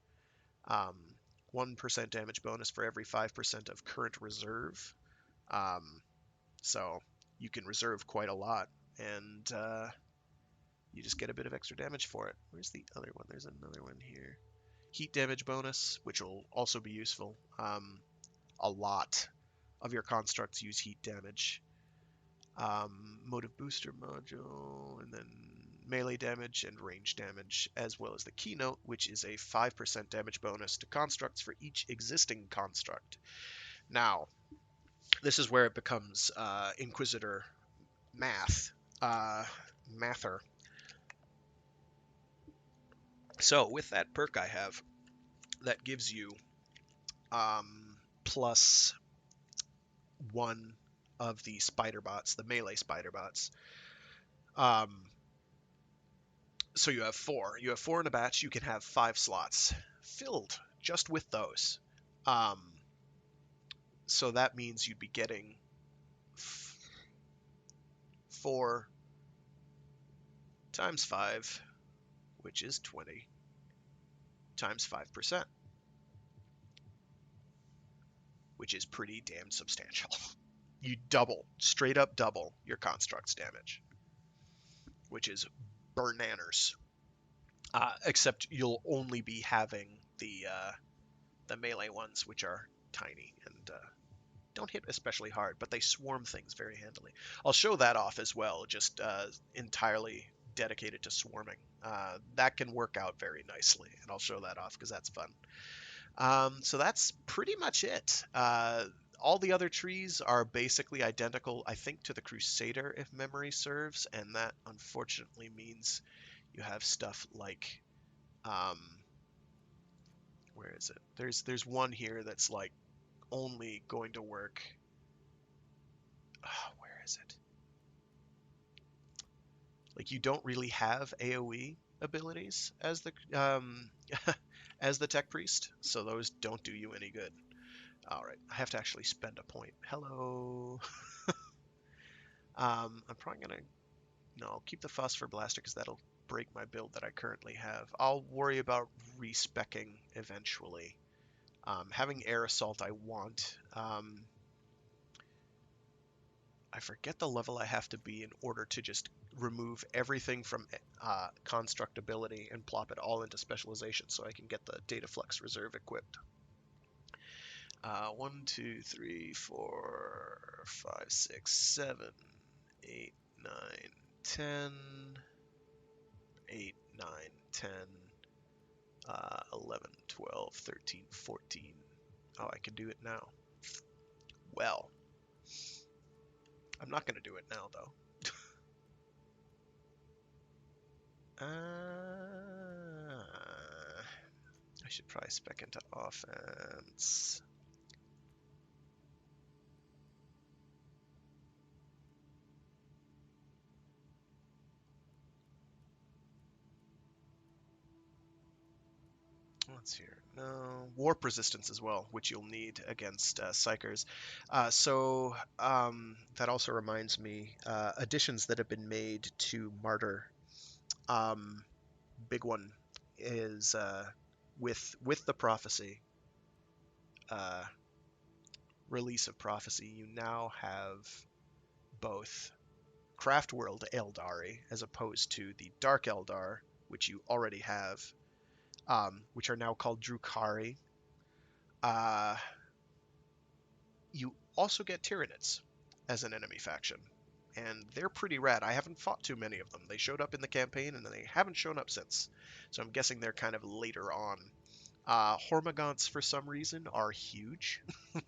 1% damage bonus for every 5% of current reserve. So you can reserve quite a lot, and you just get a bit of extra damage for it. Where's the other one? There's another one here. Heat damage bonus, which will also be useful. A lot of your constructs use heat damage. Motive booster module, and then melee damage and range damage, as well as the keynote, which is a 5% damage bonus to constructs for each existing construct. Now, This is where it becomes Inquisitor math, mather. So with that perk I have, that gives you plus one of the spider bots, the melee spider bots. Um, so you have four. You have four in a batch. You can have 5 slots filled just with those. Um, so that means you'd be getting 4 times 5, which is 20, times 5%, which is pretty damn substantial. You double, straight up double your construct's damage, which is burnanners. Except you'll only be having the melee ones, which are tiny and don't hit especially hard, but they swarm things very handily. I'll show that off as well, just entirely dedicated to swarming. That can work out very nicely, and I'll show that off because that's fun. So that's pretty much it. All the other trees are basically identical, I think, to the Crusader, if memory serves, and that unfortunately means you have stuff like, um, where is it? There's one here that's like only going to work. Oh, where is it? Like you don't really have AOE abilities as the as the tech priest, so those don't do you any good. All right, I have to actually spend a point. Hello. I'm probably gonna no, I'll keep the phosphor blaster because that'll break my build that I currently have. I'll worry about respecking eventually. Having air assault, I want. I forget the level I have to be in order to just remove everything from constructability and plop it all into specialization so I can get the data flux reserve equipped. 1, 2, 3, 4, 5, 6, 7, 8, 9, 10, 8, 9, 10, 11, 12, 13, 14. Oh, I can do it now. Well, I'm not going to do it now, though. I should probably spec into offense. What's here? No. Warp resistance as well, which you'll need against Psychers. That also reminds me, additions that have been made to Martyr. Big one is with the Prophecy, uh, release of Prophecy, you now have both Craft World Eldari as opposed to the Dark Eldar, which you already have, which are now called Drukari. Uh, you also get Tyranids as an enemy faction, and they're pretty rad. I haven't fought too many of them. They showed up in the campaign, and they haven't shown up since. So I'm guessing they're kind of later on. Hormagaunts, for some reason, are huge.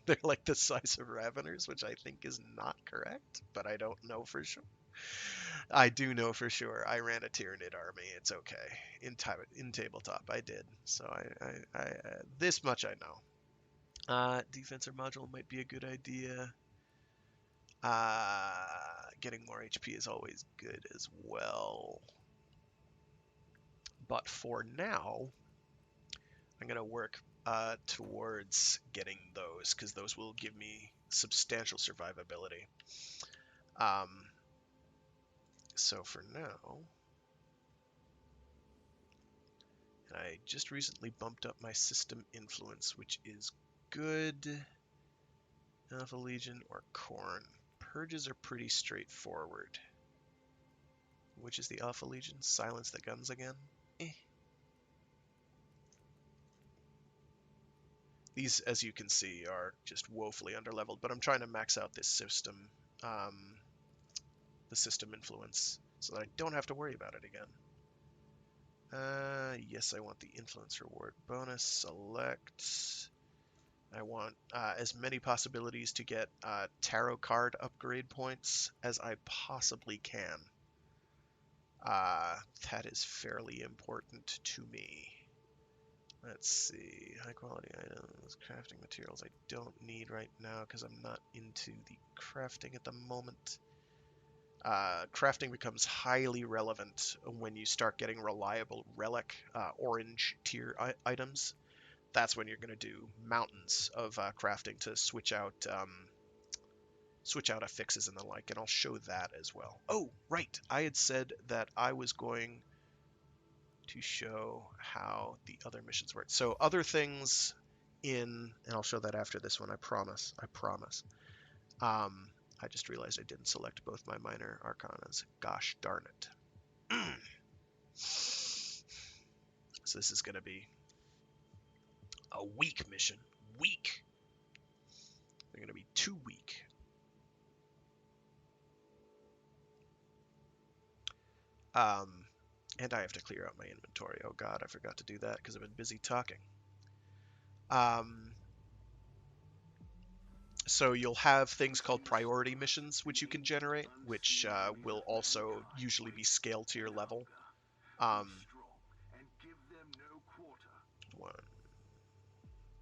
They're like the size of Raveners, which I think is not correct, but I don't know for sure. I do know for sure. I ran a Tyranid army. It's okay. In tabletop, I did. So this much I know. Defensor module might be a good idea. Getting more HP is always good as well. But for now, I'm going to work towards getting those, because those will give me substantial survivability. Um, so for now, I just recently bumped up my system influence, which is good. Alpha Legion or Khorne. Purges are pretty straightforward. Which is the Alpha Legion? Silence the guns again? Eh. These, as you can see, are just woefully underleveled, but I'm trying to max out this system, the system influence, so that I don't have to worry about it again. Yes, I want the influence reward bonus. Select. I want as many possibilities to get tarot card upgrade points as I possibly can. That is fairly important to me. Let's see. High quality items, crafting materials I don't need right now because I'm not into the crafting at the moment. Crafting becomes highly relevant when you start getting reliable relic orange tier items. That's when you're going to do mountains of crafting to switch out affixes and the like, and I'll show that as well. Oh, right. I had said that I was going to show how the other missions work. So other things and I'll show that after this one, I promise. I promise. I just realized I didn't select both my minor arcanas. Gosh darn it. So this is going to be a weak mission. Weak. They're going to be too weak. And I have to clear out my inventory. Oh god, I forgot to do that because I've been busy talking. So you'll have things called priority missions, which you can generate, which will also usually be scaled to your level. One,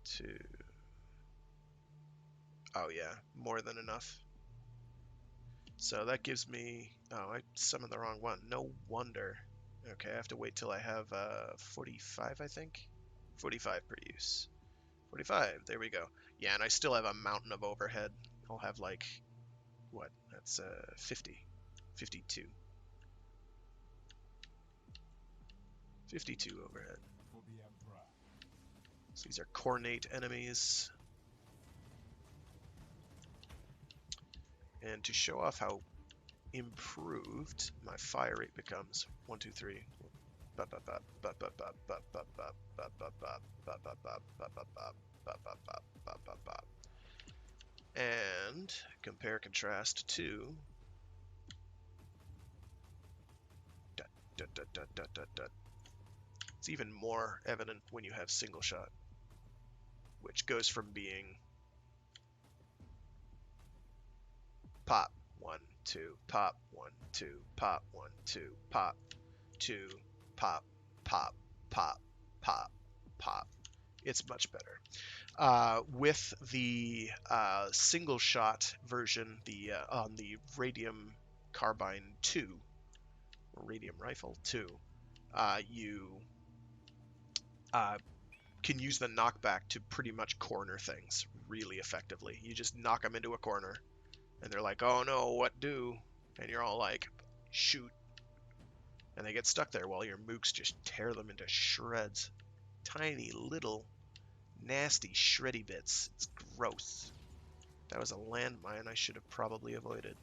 two. Oh yeah, more than enough. So that gives me. Oh, I summoned the wrong one. No wonder. Okay, I have to wait till I have 45, I think. 45 per use. 45. There we go. Yeah, and I still have a mountain of overhead. I'll have like what? That's 50. 52. 52 overhead. So these are cornate enemies. And to show off how improved my fire rate becomes, 1, 2, 3. And compare contrast to it's even more evident when you have single shot, which goes from being pop 1, 2, pop 1, 2, pop 1, 2, pop 2, pop, pop, pop, pop, pop. It's much better. With the single shot version, the on the Radium Carbine 2, or Radium Rifle 2, you can use the knockback to pretty much corner things really effectively. You just knock them into a corner, and they're like, oh no, what do? And you're all like, shoot. And they get stuck there while your mooks just tear them into shreds. Tiny little nasty shreddy bits. It's gross. That was a landmine I should have probably avoided.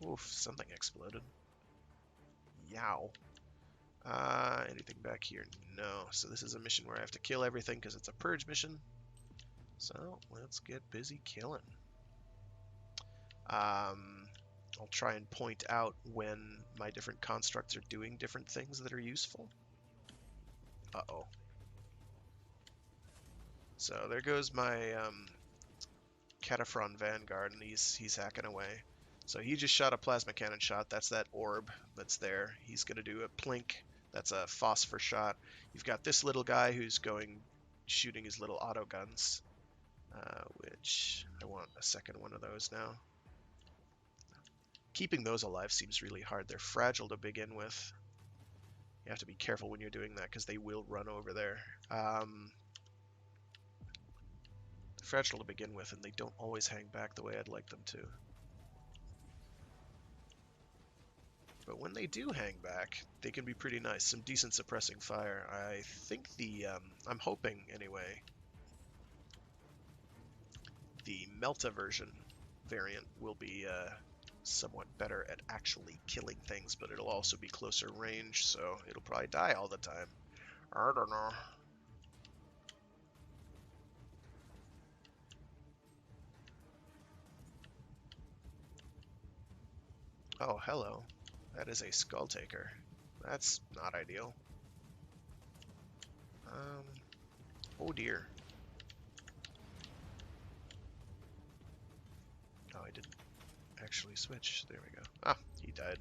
Oof, something exploded. Yow. Anything back here? No. So this is a mission where I have to kill everything because it's a purge mission. So let's get busy killing. I'll try and point out when my different constructs are doing different things that are useful. Uh-oh. So there goes my Cataphren Vanguard, and he's hacking away. So he just shot a plasma cannon shot. That's that orb that's there. He's going to do a plink. That's a phosphor shot. You've got this little guy who's shooting his little auto guns, which I want a second one of those now. Keeping those alive seems really hard. They're fragile to begin with. You have to be careful when you're doing that because they will run over there. Fragile to begin with, and they don't always hang back the way I'd like them to. But when they do hang back, they can be pretty nice. Some decent suppressing fire. I think I'm hoping anyway, the Melta version variant will be somewhat better at actually killing things, but it'll also be closer range, so it'll probably die all the time. I don't know. Oh, hello. That is a Skull Taker. That's not ideal. Oh dear. Oh, I didn't actually switch. There we go. Ah, he died.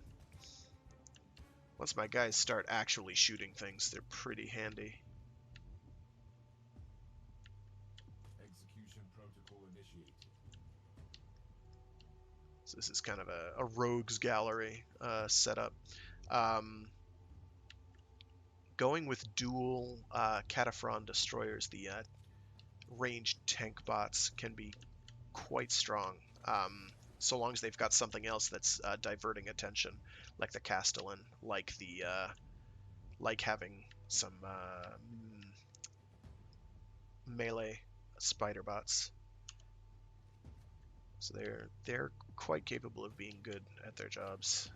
Once my guys start actually shooting things, they're pretty handy. Execution protocol initiated. So this is kind of a rogues gallery setup. Um, going with dual Cataphren destroyers, the ranged tank bots can be quite strong. So long as they've got something else that's diverting attention, like the Castellan, like having some melee spider bots. So they're quite capable of being good at their jobs.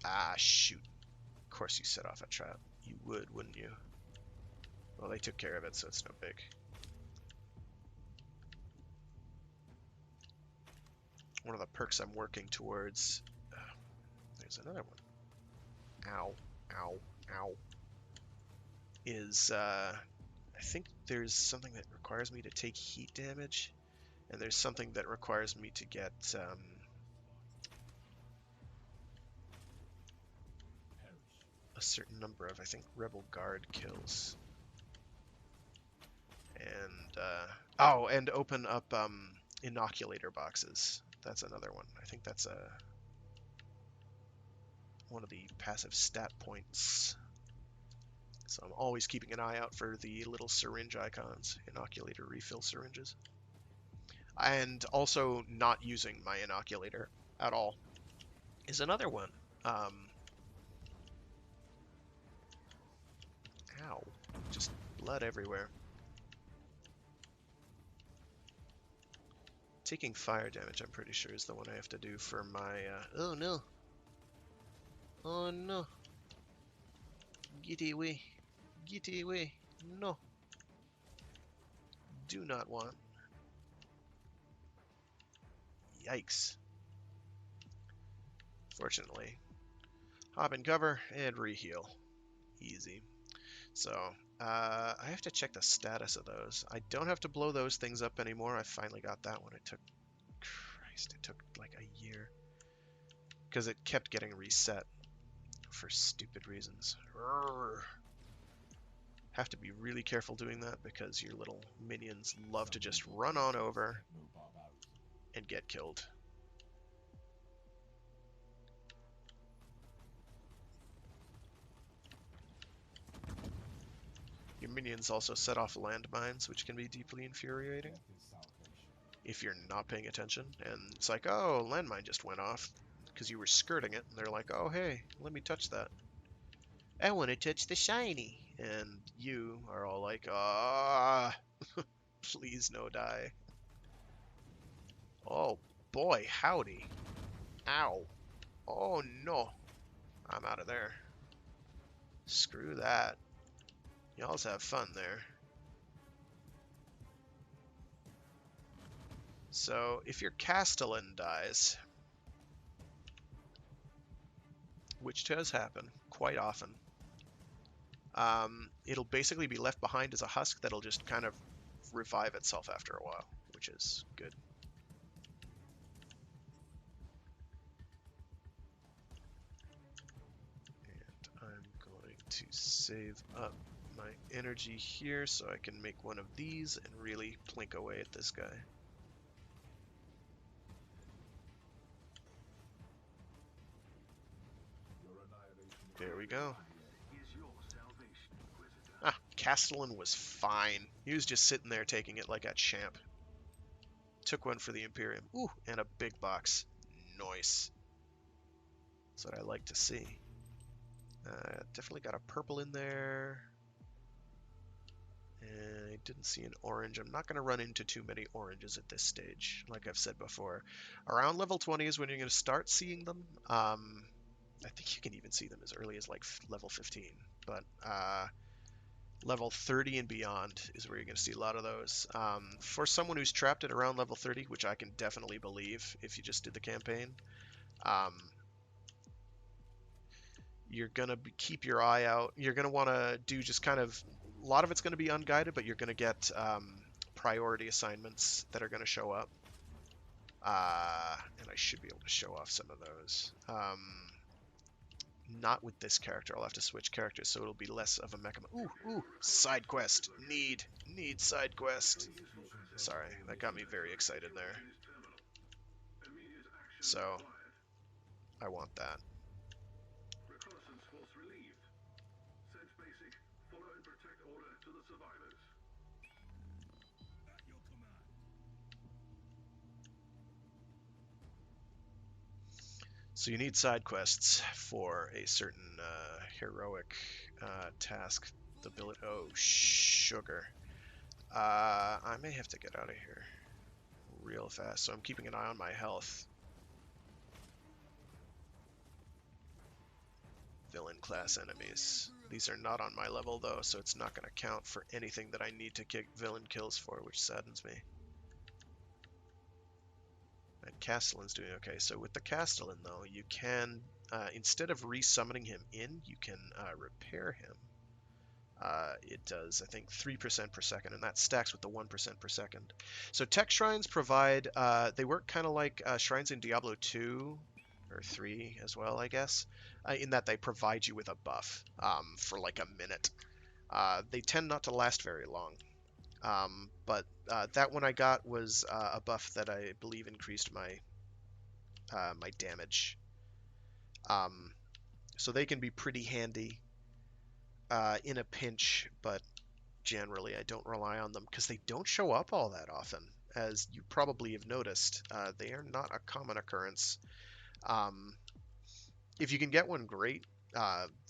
Ah, shoot. Of course you set off a trap. You would, wouldn't you? Well, they took care of it, so it's no big. One of the perks I'm working towards... there's another one. Ow. Ow. Ow. Is, I think there's something that requires me to take heat damage, and there's something that requires me to get, a certain number of, I think, Rebel Guard kills. And, oh, and open up, inoculator boxes. That's another one. I think that's one of the passive stat points. So I'm always keeping an eye out for the little syringe icons, inoculator refill syringes. And also not using my inoculator at all is another one. Ow. Just blood everywhere. Taking fire damage, I'm pretty sure, is the one I have to do for my... oh no. Oh no. Get away. Get away. No. Do not want. Yikes. Fortunately. Hop and cover and reheal. Easy. So, I have to check the status of those. I don't have to blow those things up anymore. I finally got that one. It took... Christ, it took like a year. Because it kept getting reset for stupid reasons. Urgh. Have to be really careful doing that because your little minions love to just run on over and get killed. Your minions also set off landmines, which can be deeply infuriating if you're not paying attention. And it's like, oh, landmine just went off because you were skirting it. And they're like, oh, hey, let me touch that. I want to touch the shiny. And you are all like, ah, please no die. Oh, boy, howdy. Ow. Oh, no. I'm out of there. Screw that. Y'all have fun there. So, if your Castellan dies, which does happen quite often, it'll basically be left behind as a husk that'll just kind of revive itself after a while, which is good. And I'm going to save up my energy here so I can make one of these and really plink away at this guy. There we go. Ah, Castellan was fine. He was just sitting there taking it like a champ. Took one for the Imperium. Ooh, and a big box. Nice. That's what I like to see. Definitely got a purple in there. And I didn't see an orange. I'm not going to run into too many oranges at this stage, like I've said before. Around level 20 is when you're going to start seeing them. I think you can even see them as early as like level 15. But level 30 and beyond is where you're going to see a lot of those. For someone who's trapped at around level 30, which I can definitely believe if you just did the campaign, You're gonna keep your eye out. You're gonna want to do just kind of a lot of it's going to be unguided, but you're going to get priority assignments that are going to show up. And I should be able to show off some of those. Not with this character. I'll have to switch characters, so it'll be less of a Mecha. Ooh, side quest. Need side quest. Sorry, that got me very excited there. So, I want that. So you need side quests for a certain heroic task. The billet. Oh, sugar. I may have to get out of here real fast, so I'm keeping an eye on my health. Villain class enemies. These are not on my level though, so it's not going to count for anything that I need to kick villain kills for, which saddens me. And Castellan's doing okay. So with the Castellan though, you can, instead of resummoning him in, you can repair him. It does, I think, 3% per second, and that stacks with the 1% per second. So tech shrines provide, they work kind of like shrines in Diablo 2, or 3 as well, I guess, in that they provide you with a buff for like a minute. They tend not to last very long, but that one I got was a buff that I believe increased my my damage. So they can be pretty handy in a pinch, but generally I don't rely on them because they don't show up all that often. As you probably have noticed, they are not a common occurrence. If you can get one, great.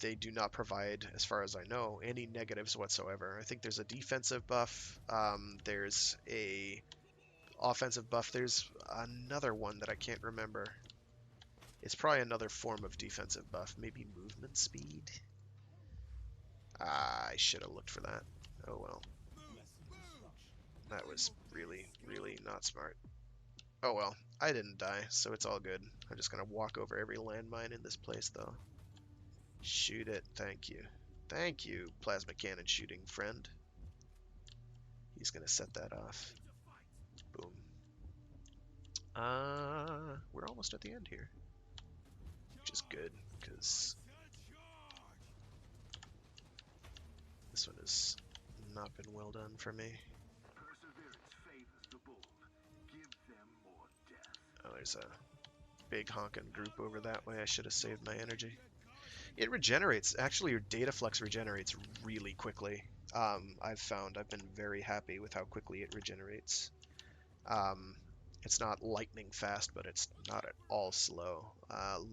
They do not provide, as far as I know, any negatives whatsoever. I think there's a defensive buff. There's a offensive buff. There's another one that I can't remember. It's probably another form of defensive buff. Maybe movement speed? I should have looked for that. Oh well. That was really, really not smart. Oh well, I didn't die, so it's all good. I'm just gonna walk over every landmine in this place, though. Shoot it. Thank you. Thank you, plasma cannon shooting friend. He's gonna set that off. Boom. We're almost at the end here, which is good, because this one has not been well done for me. Oh, there's a big honking group over that way. I should have saved my energy. It regenerates. Actually, your data flux regenerates really quickly. I've been very happy with how quickly it regenerates. It's not lightning fast, but it's not at all slow. Oh,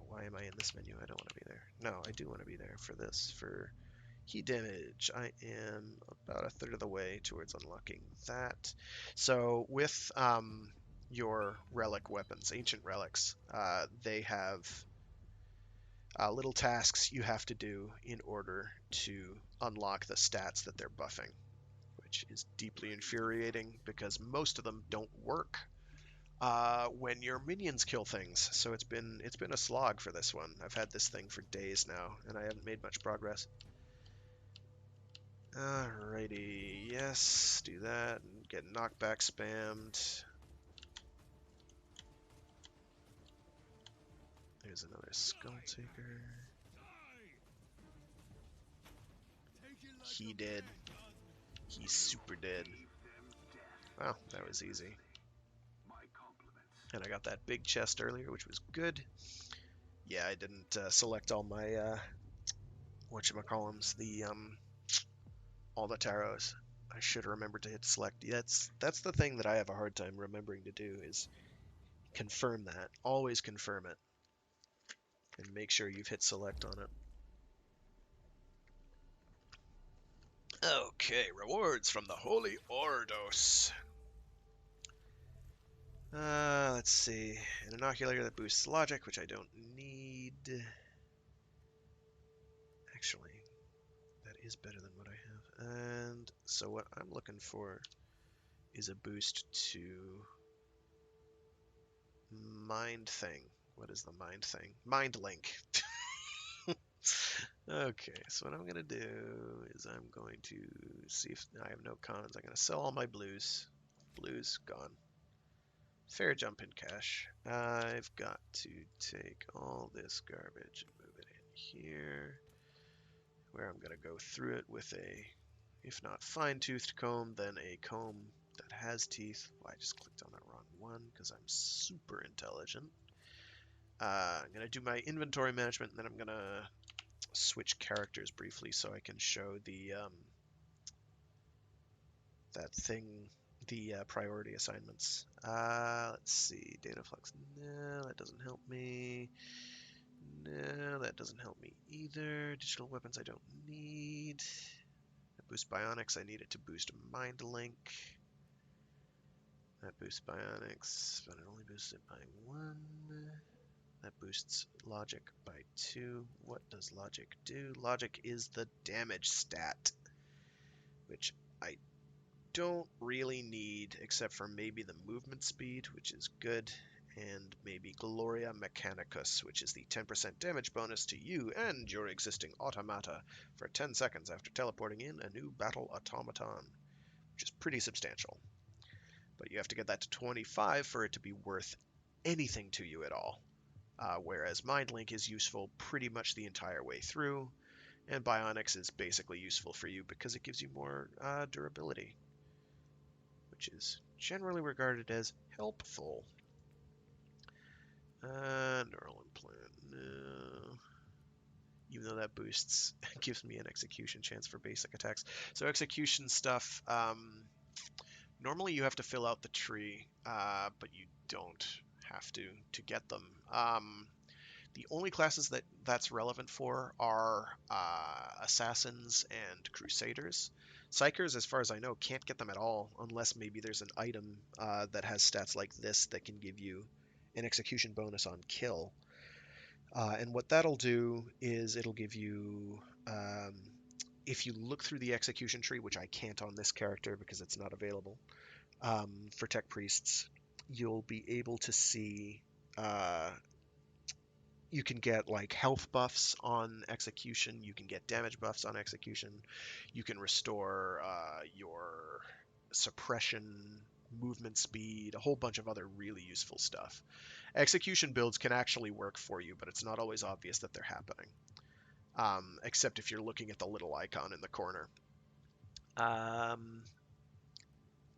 why am I in this menu? I don't want to be there. No, I do want to be there for this. For heat damage, I am about a third of the way towards unlocking that. So with your relic weapons, ancient relics, they have little tasks you have to do in order to unlock the stats that they're buffing, which is deeply infuriating because most of them don't work when your minions kill things. So it's been a slog for this one. I've had this thing for days now, and I haven't made much progress. Alrighty, yes, do that, and get knockback spammed. There's another Skull Taker. He dead. He's super dead. Wow, that was easy. And I got that big chest earlier, which was good. Yeah, I didn't select all my whatchamacallums, all the taros. I should have remembered to hit select. Yeah, that's the thing that I have a hard time remembering to do, is confirm that. Always confirm it. And make sure you've hit select on it. Okay, rewards from the Holy Ordos. Let's see. An inoculator that boosts logic, which I don't need. Actually, that is better than what I have. And so what I'm looking for is a boost to Mind Thing, what is the mind thing? Mind link. Okay, so what I'm gonna do is I'm going to see if I have no cons. I'm gonna sell all my blues. Blues gone. Fair jump in cash. I've got to take all this garbage and move it in here, where I'm gonna go through it with a, if not fine-toothed comb, then a comb that has teeth. Well, I just clicked on the wrong one because I'm super intelligent. I'm gonna do my inventory management, and then I'm gonna switch characters briefly so I can show the that thing, the priority assignments. Let's see, data flux. No, that doesn't help me. No, that doesn't help me either. Digital weapons I don't need. That boosts bionics. I need it to boost mind link. That boosts bionics, but it only boosts it by 1. That boosts logic by 2. What does logic do? Logic is the damage stat, which I don't really need, except for maybe the movement speed, which is good, and maybe Gloria Mechanicus, which is the 10% damage bonus to you and your existing automata for 10 seconds after teleporting in a new battle automaton, which is pretty substantial. But you have to get that to 25 for it to be worth anything to you at all. Whereas Mind Link is useful pretty much the entire way through, and Bionics is basically useful for you because it gives you more durability, which is generally regarded as helpful. Neural implant, no. Even though that boosts, gives me an execution chance for basic attacks. So execution stuff, normally you have to fill out the tree, but you don't have to get them. The only classes that's relevant for are assassins and crusaders. Psychers, as far as I know, can't get them at all unless maybe there's an item that has stats like this that can give you an execution bonus on kill. And what that'll do is it'll give you, if you look through the execution tree, which I can't on this character because it's not available, for tech priests, you'll be able to see you can get like health buffs on execution, you can get damage buffs on execution, you can restore your suppression, movement speed, a whole bunch of other really useful stuff. Execution builds can actually work for you, but it's not always obvious that they're happening, except if you're looking at the little icon in the corner.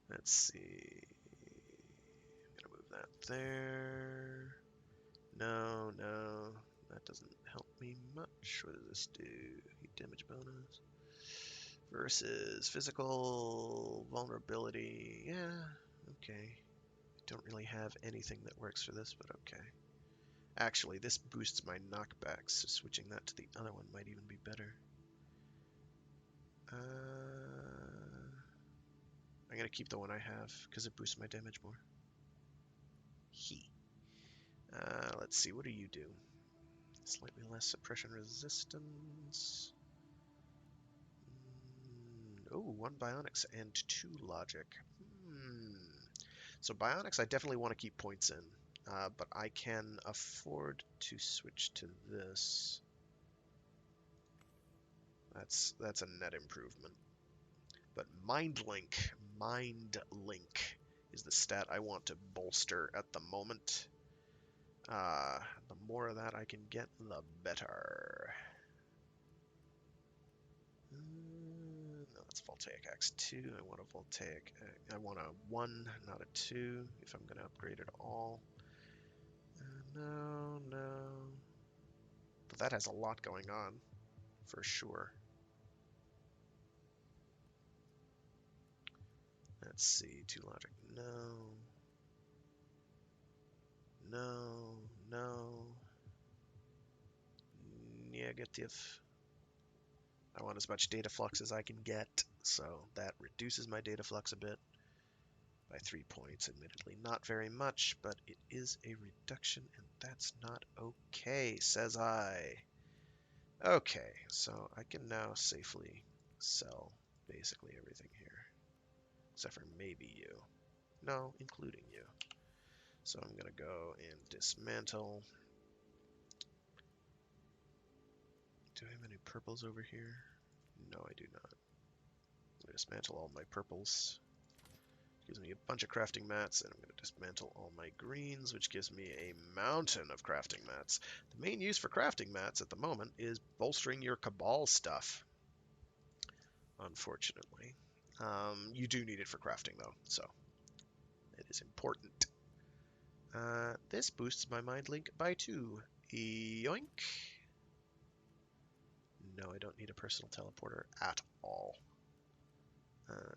Let's see. I'm gonna move that there. No, no, that doesn't help me much. What does this do? Damage bonus versus physical vulnerability. Yeah, okay. Don't really have anything that works for this, but okay. Actually, this boosts my knockbacks, so switching that to the other one might even be better. I'm gonna keep the one I have because it boosts my damage more. Let's see, what do you do? Slightly less suppression resistance. Oh, 1 bionics and 2 logic. So bionics I definitely want to keep points in, but I can afford to switch to this. That's a net improvement. But Mind Link is the stat I want to bolster at the moment. The more of that I can get, the better. No, that's Voltaic X2. I want a Voltaic. I want a 1, not a 2, if I'm going to upgrade it all. No, no. But that has a lot going on, for sure. Let's see, 2 logic. No. No, no. Negative. I want as much data flux as I can get, so that reduces my data flux a bit by 3 points. Admittedly, not very much, but it is a reduction, and that's not okay, says I. Okay, so I can now safely sell basically everything here, except for maybe you. No, including you. So I'm going to go and dismantle do I have any purples over here? No, I do not. I'm going to dismantle all my purples. Gives me a bunch of crafting mats, and I'm going to dismantle all my greens, which gives me a mountain of crafting mats. The main use for crafting mats at the moment is bolstering your Cabal stuff, unfortunately. You do need it for crafting, though, so it is important. This boosts my mind link by 2. Yoink. No, I don't need a personal teleporter at all.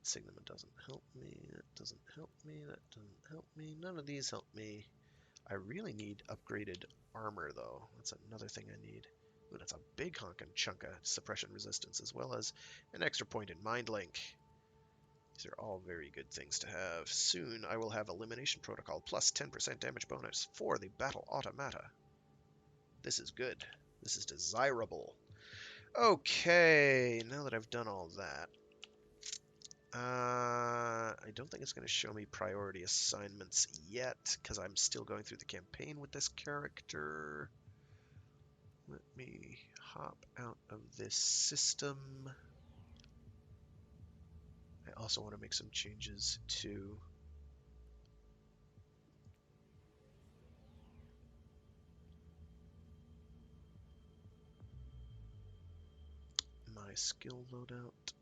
Signum doesn't help me. That doesn't help me. That doesn't help me. None of these help me. I really need upgraded armor, though. That's another thing I need. Ooh, that's a big honkin' chunk of suppression resistance, as well as an extra point in mind link. These are all very good things to have. Soon I will have Elimination Protocol plus 10% damage bonus for the Battle Automata. This is good. This is desirable. Okay, now that I've done all that, I don't think it's going to show me priority assignments yet, because I'm still going through the campaign with this character. Let me hop out of this system. I also want to make some changes to my skill loadout.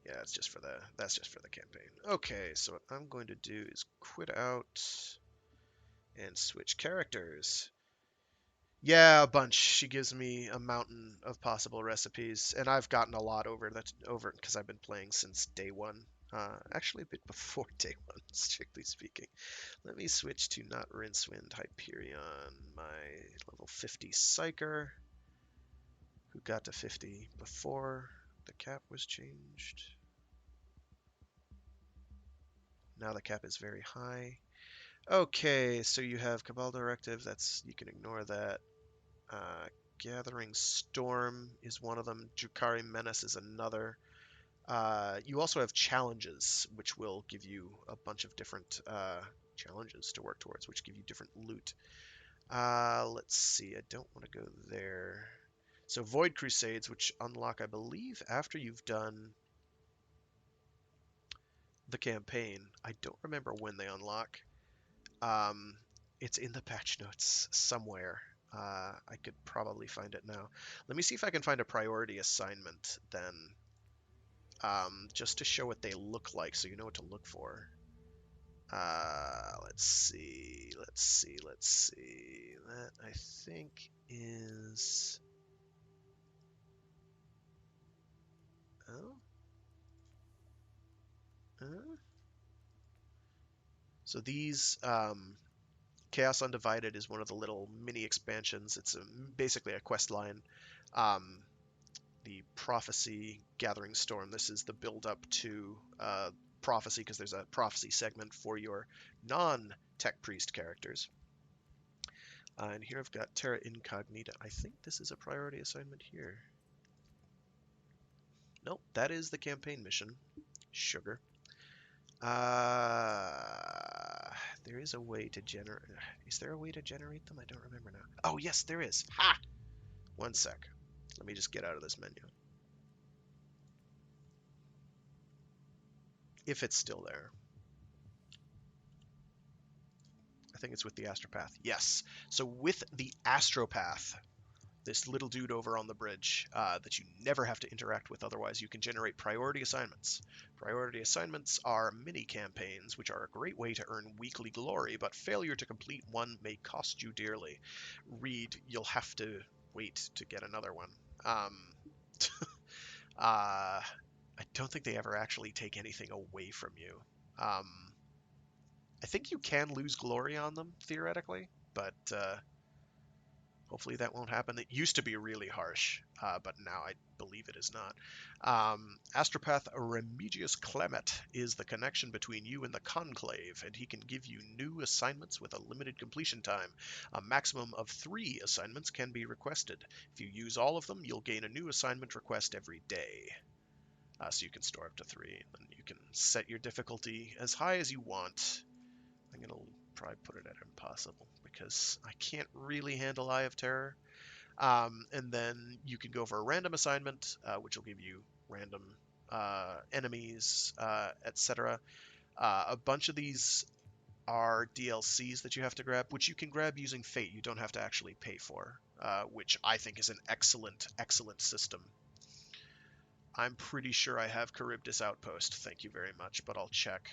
Yeah, that's just for the campaign. Okay, so what I'm going to do is quit out and switch characters. Yeah, a bunch. She gives me a mountain of possible recipes, and I've gotten a lot over because I've been playing since day one. Actually, a bit before day one, strictly speaking. Let me switch to not Rincewind Hyperion, my level 50 Psyker, who got to 50 before the cap was changed. Now the cap is very high. Okay, so you have Cabal Directive. You can ignore that. Uh, Gathering Storm is one of them. Drukhari Menace is another. You also have challenges, which will give you a bunch of different challenges to work towards, which give you different loot. Let's see. I don't want to go there. So Void Crusades, which unlock, I believe, after you've done the campaign. I don't remember when they unlock. Um, it's in the patch notes somewhere. I could probably find it now. Let me see if I can find a priority assignment then, just to show what they look like so you know what to look for. Let's see. That I think is... Oh? So these, Chaos Undivided is one of the little mini expansions. It's basically a quest line. Um, the Prophecy Gathering Storm. This is the build up to Prophecy, because there's a Prophecy segment for your non-Tech Priest characters. And here I've got Terra Incognita. I think this is a priority assignment here. Nope, that is the campaign mission. Sugar. There is a way to generate... Is there a way to generate them? I don't remember now. Oh, yes, there is. Ha! One sec. Let me just get out of this menu. If it's still there. I think it's with the Astropath. Yes. So with the Astropath, this little dude over on the bridge that you never have to interact with otherwise, you can generate priority assignments. Priority assignments are mini campaigns, which are a great way to earn weekly glory, but failure to complete one may cost you dearly. Read, you'll have to wait to get another one. I don't think they ever actually take anything away from you. I think you can lose glory on them, theoretically, but hopefully that won't happen. It used to be really harsh, but now I believe it is not. Astropath Remigius Clemet is the connection between you and the Conclave, and he can give you new assignments with a limited completion time. A maximum of 3 assignments can be requested. If you use all of them, you'll gain a new assignment request every day. So you can store up to 3, and you can set your difficulty as high as you want. I'm going to probably put it at impossible, because I can't really handle Eye of Terror. And then you can go for a random assignment, which will give you random enemies, etc. A bunch of these are DLCs that you have to grab, which you can grab using Fate. You don't have to actually pay for, which I think is an excellent, excellent system. I'm pretty sure I have Charybdis Outpost. Thank you very much, but I'll check.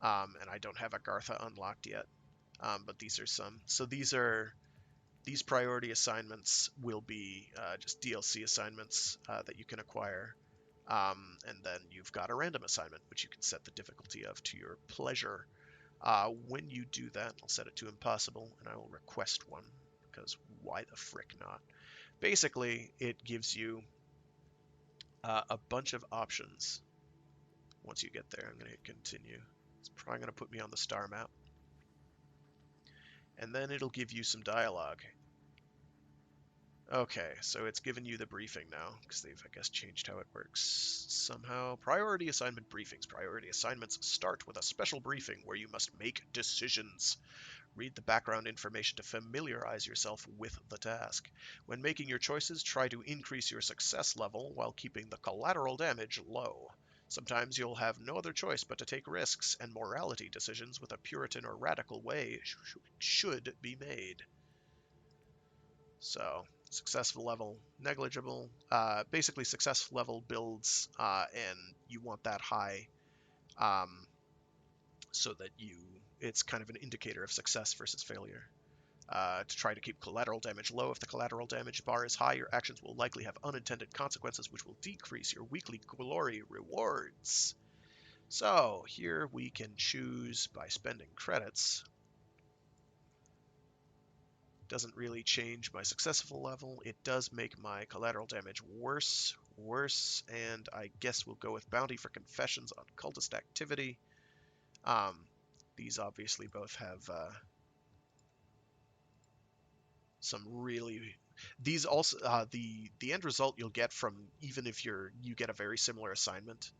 And I don't have Agartha unlocked yet. But these are some. So these priority assignments will be just DLC assignments that you can acquire. And then you've got a random assignment, which you can set the difficulty of to your pleasure. When you do that, I'll set it to impossible, and I will request one, because why the frick not? Basically, it gives you a bunch of options. Once you get there, I'm going to hit continue. It's probably going to put me on the star map. And then it'll give you some dialogue. Okay, so it's given you the briefing now, because they've, I guess, changed how it works somehow. Priority assignment briefings. Priority assignments start with a special briefing where you must make decisions. Read the background information to familiarize yourself with the task. When making your choices, try to increase your success level while keeping the collateral damage low. Sometimes you'll have no other choice but to take risks, and morality decisions with a Puritan or radical way should be made. So, successful level, negligible. Basically, success level builds, and you want that high, so that it's kind of an indicator of success versus failure. To try to keep collateral damage low. If the collateral damage bar is high, your actions will likely have unintended consequences, which will decrease your weekly glory rewards. So here we can choose by spending credits. Doesn't really change my successful level. It does make my collateral damage worse, and I guess we'll go with bounty for confessions on cultist activity. These obviously both have some really. These also the end result you'll get from, even if you get a very similar assignment.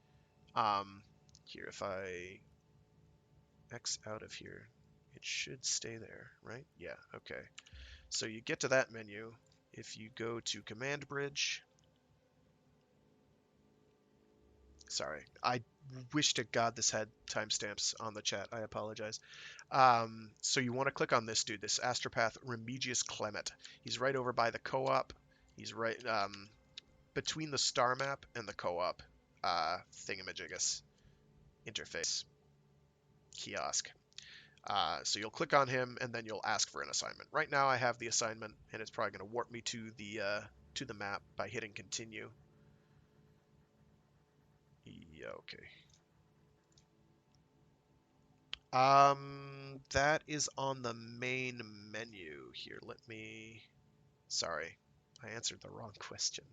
Here, if I X out of here, it should stay there, right? Yeah, okay. So you get to that menu. If you go to command bridge, sorry, I wish to God this had timestamps on the chat. I apologize. So you want to click on this dude, this Astropath Remigius Clement. He's right over by the co-op. He's right between the star map and the co-op thingamajiggus interface kiosk. So you'll click on him, and then you'll ask for an assignment. Right now I have the assignment, and it's probably going to warp me to the map by hitting continue. Yeah, okay. That is on the main menu here. Let me. Sorry, I answered the wrong question.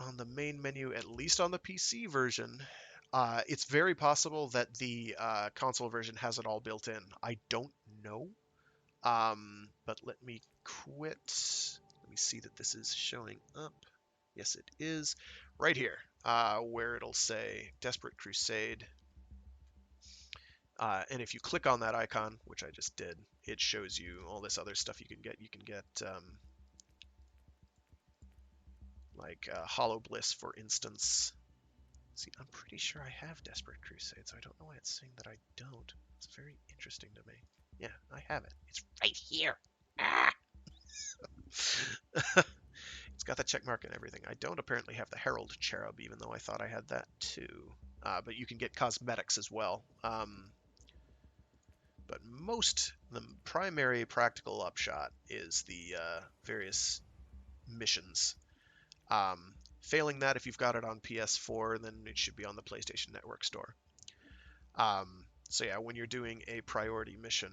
On the main menu, at least on the PC version, it's very possible that the console version has it all built in. I don't know. But let me quit. Let me see that this is showing up. Yes, it is. Right here, where it'll say Desperate Crusade. And if you click on that icon, which I just did, it shows you all this other stuff you can get. You can get like Hollow Bliss, for instance. See, I'm pretty sure I have Desperate Crusade, so I don't know why it's saying that I don't. It's very interesting to me. Yeah, I have it. It's Right here. Ah! It's got the check mark and everything. I don't apparently have the Herald Cherub, even though I thought I had that too. But you can get cosmetics as well. But the primary practical upshot is the various missions. Failing that, if you've got it on PS4, then it should be on the PlayStation Network store. So yeah, when you're doing a priority mission,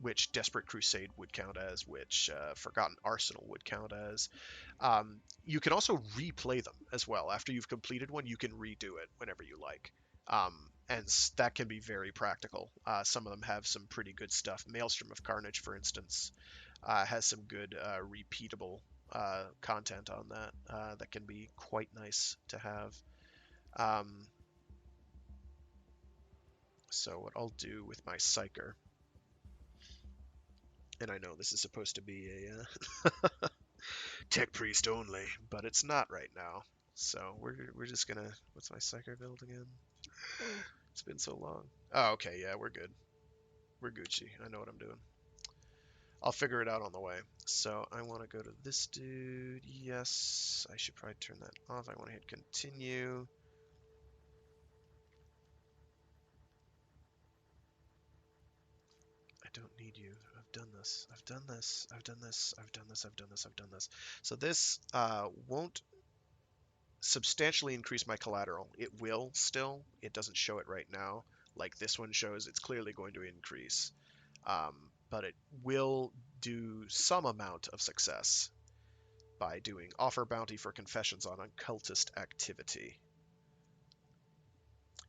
which Desperate Crusade would count as, which Forgotten Arsenal would count as. You can also replay them as well. After you've completed one, you can redo it whenever you like. And that can be very practical. Some of them have some pretty good stuff. Maelstrom of Carnage, for instance, has some good repeatable content on that that can be quite nice to have. So what I'll do with my Psyker And I know this is supposed to be a tech priest only, but it's not right now. So we're just gonna. What's my psyker build again? It's been so long. Oh, okay, yeah, we're good. We're Gucci. I know what I'm doing. I'll figure it out on the way. So I want to go to this dude. Yes, I should probably turn that off. I want to hit continue. I don't need you. I've done this. I've done this. I've done this. I've done this. I've done this. I've done this. So this won't substantially increase my collateral. It will still. It doesn't show it right now. Like this one shows, it's clearly going to increase. But it will do some amount of success by doing offer bounty for confessions on occultist activity.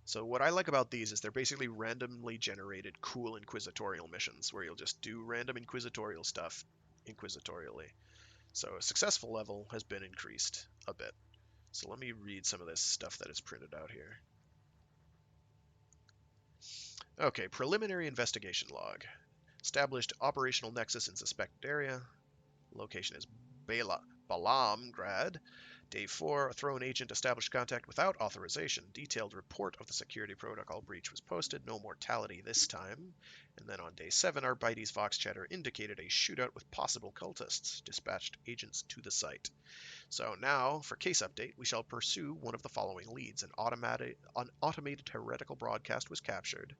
So what I like about these is they're basically randomly generated cool inquisitorial missions where you'll just do random inquisitorial stuff inquisitorially. So a successful level has been increased a bit. So let me read some of this stuff that is printed out here. Okay, preliminary investigation log. Established operational nexus in suspected area. Location is Balamgrad. Day 4, a Throne agent established contact without authorization. Detailed report of the security protocol breach was posted. No mortality this time. And then on day 7, Arbites Vox Chatter indicated a shootout with possible cultists. Dispatched agents to the site. So now, for case update, we shall pursue one of the following leads. An automated heretical broadcast was captured,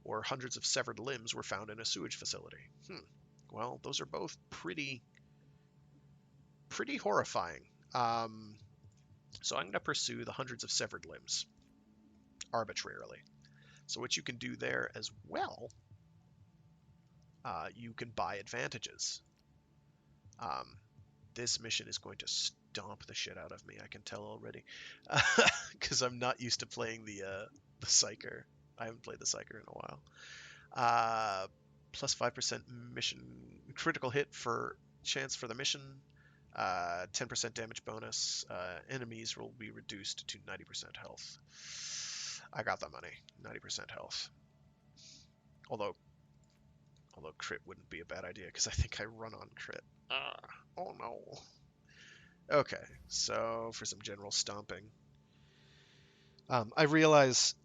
or hundreds of severed limbs were found in a sewage facility. Well, those are both pretty horrifying. So I'm going to pursue the hundreds of severed limbs arbitrarily. So what you can do there as well, you can buy advantages. This mission is going to stomp the shit out of me. I can tell already, because I'm not used to playing the psyker. I haven't played the psyker in a while. Plus 5% mission critical hit for chance for the mission. 10% damage bonus. Enemies will be reduced to 90% health. I got the money. 90% health. Although crit wouldn't be a bad idea because I think I run on crit. Oh no. Okay, so for some general stomping. I realize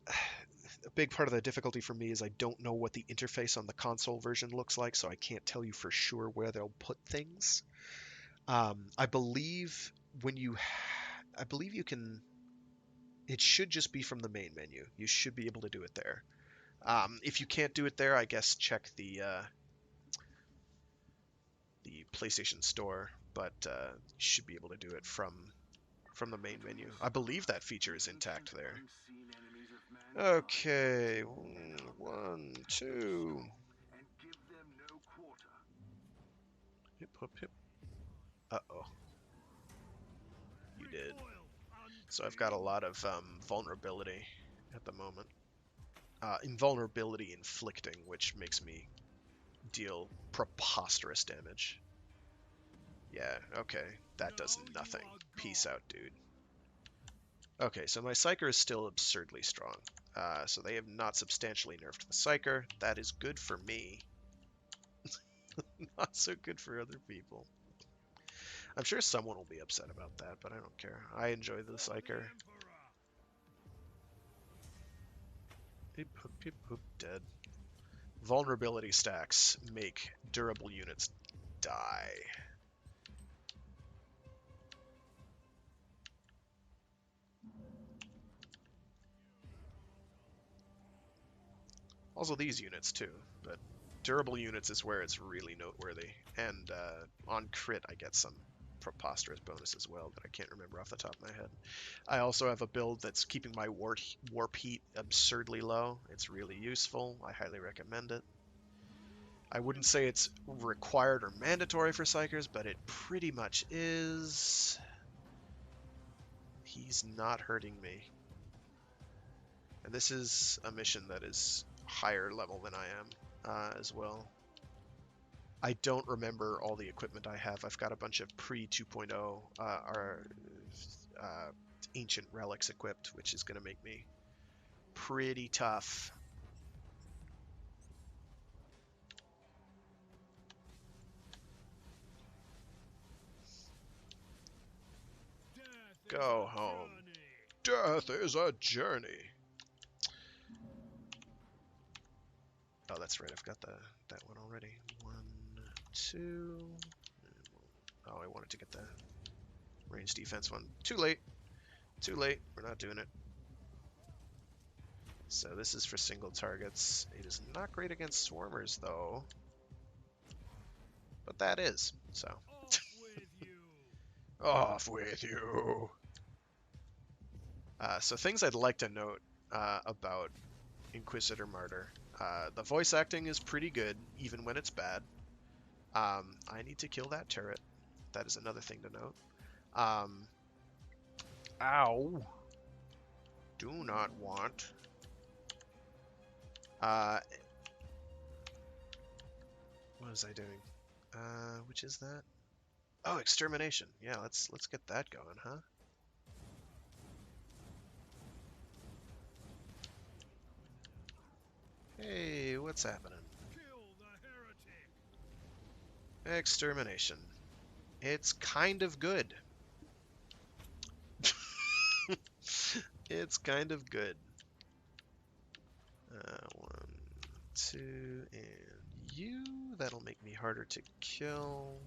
a big part of the difficulty for me is I don't know what the interface on the console version looks like, so I can't tell you for sure where they'll put things. I believe you can. It should just be from the main menu. You should be able to do it there. If you can't do it there, I guess check the PlayStation Store, but you should be able to do it from the main menu. I believe that feature is intact there. Okay, 1, 2. Hip, hip, hip. Uh-oh. You did. So I've got a lot of vulnerability at the moment. Invulnerability inflicting, which makes me deal preposterous damage. Yeah, okay. That does nothing. Peace out, dude. Okay, so my Psyker is still absurdly strong. So they have not substantially nerfed the Psyker. That is good for me. Not so good for other people. I'm sure someone will be upset about that, but I don't care. I enjoy the Psyker. Beep, boop, beep, boop, dead. Vulnerability stacks make durable units die. Also these units too, but durable units is where it's really noteworthy. And on crit I get some preposterous bonus as well that I can't remember off the top of my head. I also have a build that's keeping my warp heat absurdly low. It's really useful. I highly recommend it. I wouldn't say it's required or mandatory for Psychers, but it pretty much is. He's not hurting me. And this is a mission that is higher level than I am as well. I don't remember all the equipment I have. I've got a bunch of pre-2.0 ancient relics equipped, which is going to make me pretty tough. Go home. Death is a journey. Oh, that's right. I've got that one already. 1, 2. Oh, I wanted to get the range defense one. Too late. Too late. We're not doing it. So this is for single targets. It is not great against swarmers, though. But that is. So. Off with you. So things I'd like to note about Inquisitor Martyr. The voice acting is pretty good, even when it's bad. I need to kill that turret. That is another thing to note. Ow. Do not want. What was I doing? Which is that? Oh, extermination. Yeah, let's get that going, huh? Hey, what's happening? Extermination. It's kind of good. It's kind of good. 1, 2, and you. That'll make me harder to kill.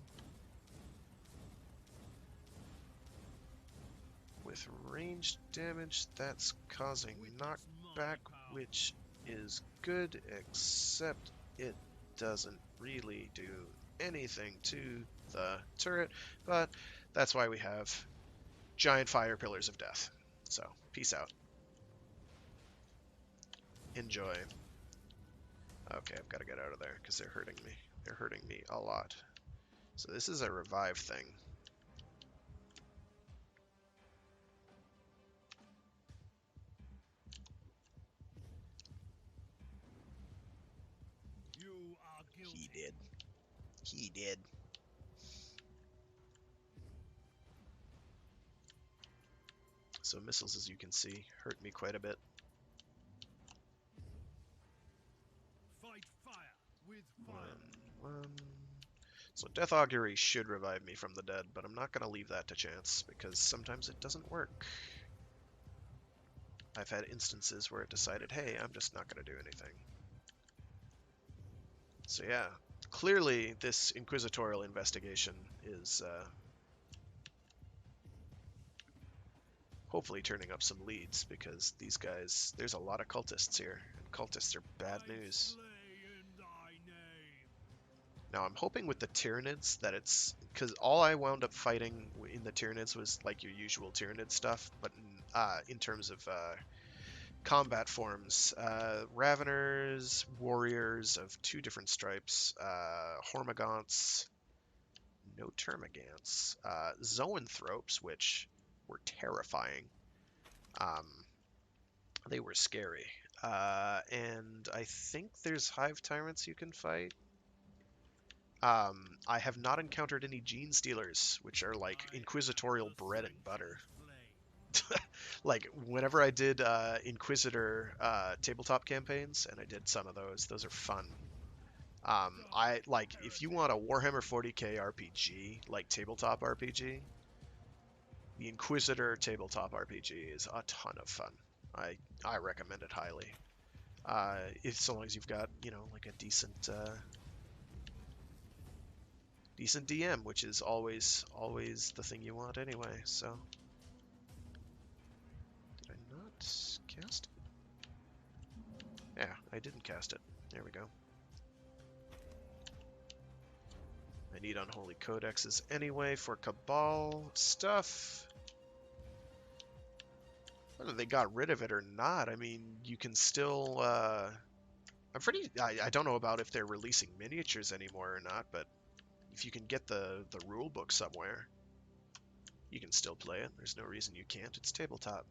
With ranged damage, that's causing knockback, which is good, except it doesn't really do anything to the turret, but that's why we have giant fire pillars of death. So, peace out. Enjoy. Okay, I've got to get out of there because they're hurting me. They're hurting me a lot. So this is a revive thing. He did. He did. So missiles, as you can see, hurt me quite a bit. Fight fire with fire. 1, 1. So Death Augury should revive me from the dead, but I'm not going to leave that to chance, because sometimes it doesn't work. I've had instances where it decided, hey, I'm just not going to do anything. So yeah, clearly this inquisitorial investigation is hopefully turning up some leads, because these guys, there's a lot of cultists here, and cultists are bad news. Now I'm hoping with the Tyranids that it's, because all I wound up fighting in the Tyranids was like your usual Tyranid stuff, but in terms of combat forms, Raveners, Warriors of 2 different stripes, Hormagaunts, no Termagants, Zoanthropes, which were terrifying. They were scary. And I think there's Hive Tyrants you can fight. I have not encountered any Gene Stealers, which are like inquisitorial bread and butter. Like, whenever I did Inquisitor tabletop campaigns, and I did some of those are fun. I like, if you want a Warhammer 40k RPG, like tabletop RPG, the Inquisitor tabletop RPG is a ton of fun. I recommend it highly. If so long as you've got, you know, like a decent DM, which is always the thing you want anyway. So, did I not cast it? Yeah, I didn't cast it. There we go. I need unholy codexes anyway for Cabal stuff. Whether they got rid of it or not, I mean, you can still. I don't know about if they're releasing miniatures anymore or not, but if you can get the rule book somewhere, you can still play it. There's no reason you can't. It's tabletop.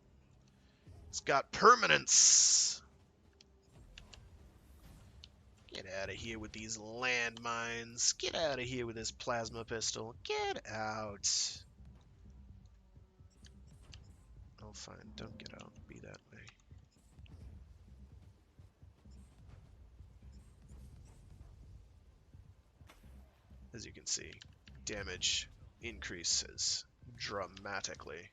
It's got permanence. Get out of here with these landmines. Get out of here with this plasma pistol. Get out. Oh, fine. Don't get out. Be that way. As you can see, damage increases dramatically.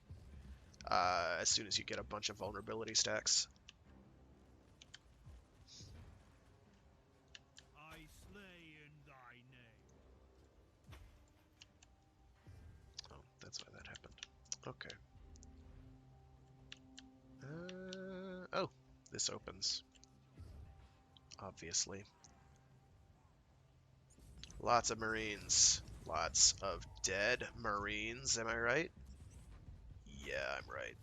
as soon as you get a bunch of vulnerability stacks. I slay in thy name. Oh, that's why that happened. Okay. Oh, this opens. Obviously. Lots of Marines. Lots of dead Marines, am I right? Yeah, I'm right.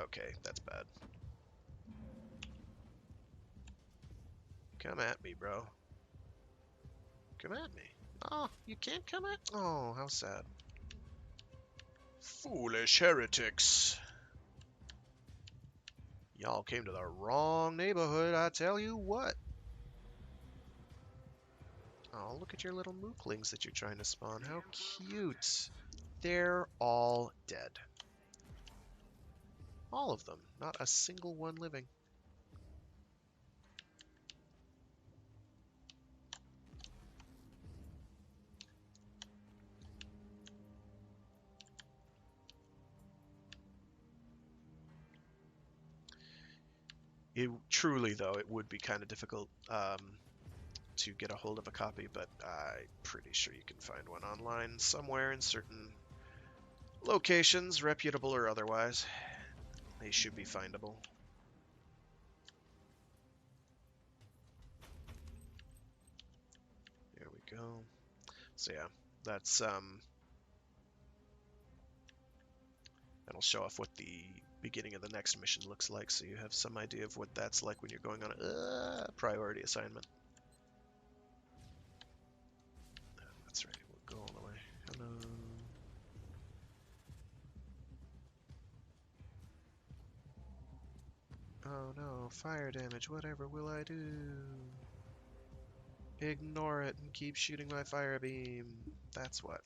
Okay, that's bad. Come at me, bro. Come at me. Oh, you can't come at... Oh, how sad. Foolish heretics. Y'all came to the wrong neighborhood, I tell you what. Oh, look at your little mooklings that you're trying to spawn. How cute. They're all dead. All of them. Not a single one living. It truly, though, it would be kind of difficult to get a hold of a copy, but I'm pretty sure you can find one online somewhere in certain locations, reputable or otherwise. They should be findable. There we go. So yeah, that's that'll show off what the beginning of the next mission looks like, so you have some idea of what that's like when you're going on a priority assignment. That's right, we'll go all the way. Hello. Oh no, fire damage, whatever will I do? Ignore it and keep shooting my fire beam. That's what.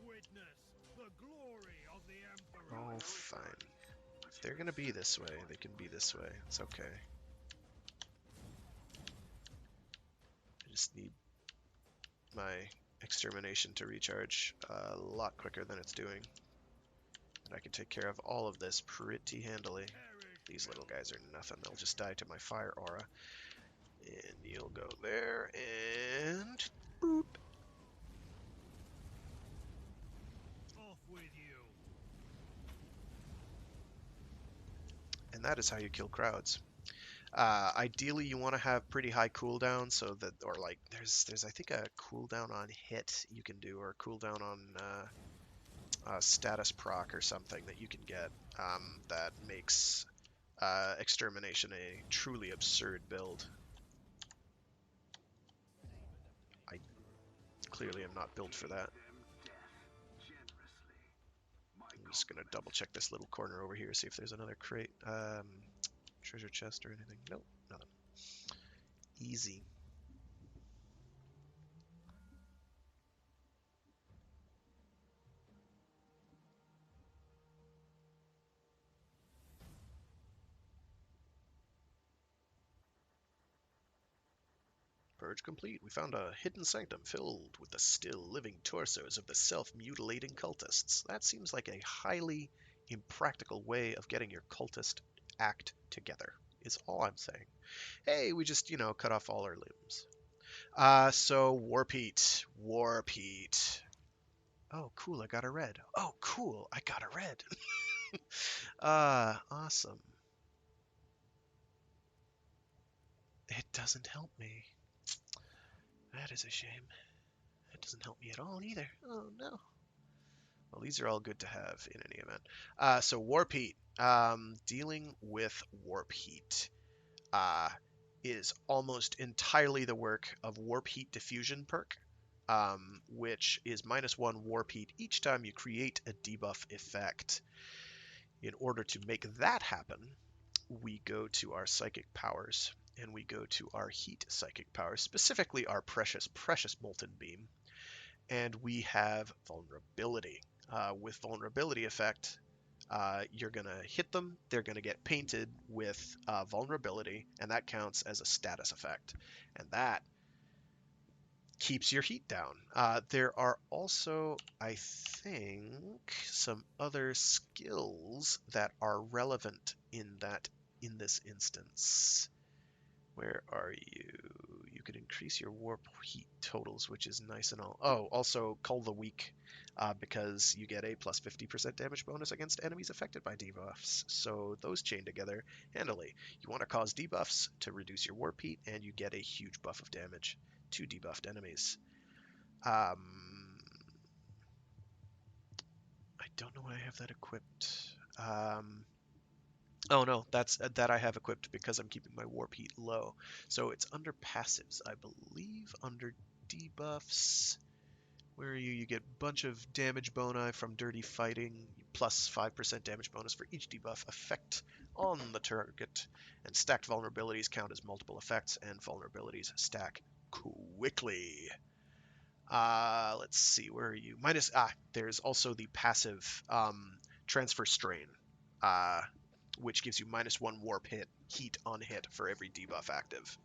Witness the glory of the Emperor. Oh, fine. If they're gonna be this way, they can be this way. It's okay. I just need my extermination to recharge a lot quicker than it's doing. And I can take care of all of this pretty handily. These little guys are nothing. They'll just die to my fire aura. And you'll go there, and boop. Off with you. And that is how you kill crowds. Ideally, you want to have pretty high cooldown, so that, or like, there's I think a cooldown on hit you can do, or a cooldown on status proc or something that you can get that makes extermination a truly absurd build. I clearly am not built for that. I'm just gonna double check this little corner over here, see if there's another crate, treasure chest or anything. Nope, nothing. Easy. Purge complete. We found a hidden sanctum filled with the still living torsos of the self-mutilating cultists. That seems like a highly impractical way of getting your cultist act together, is all I'm saying. Hey, we just, cut off all our limbs. So Warp Heat. Warp Heat. Oh, cool, I got a red. Oh, cool, I got a red. Awesome. It doesn't help me. That is a shame. That doesn't help me at all either. Oh, no. Well, these are all good to have in any event. So Warp Heat. Dealing with Warp Heat is almost entirely the work of Warp Heat Diffusion perk, which is -1 Warp Heat each time you create a debuff effect. In order to make that happen, we go to our psychic powers. and we go to our heat psychic power, specifically our precious, precious molten beam, and we have vulnerability. With vulnerability effect, you're going to hit them, they're going to get painted with vulnerability, and that counts as a status effect. And that keeps your heat down. There are also, I think, some other skills that are relevant in this instance. Where are you? You could increase your warp heat totals, which is nice and all. Oh, also Cull the Weak, because you get a plus 50% damage bonus against enemies affected by debuffs. So those chain together handily. You want to cause debuffs to reduce your warp heat, and you get a huge buff of damage to debuffed enemies. I don't know why I have that equipped. Oh no, that's that I have equipped because I'm keeping my warp heat low. So it's under passives, I believe. Under debuffs, where are you? You get a bunch of damage boni from dirty fighting, plus 5% damage bonus for each debuff effect on the target, and stacked vulnerabilities count as multiple effects, and vulnerabilities stack quickly. Let's see, where are you? There's also the passive transfer strain, uh, which gives you -1 warp heat on hit for every debuff active.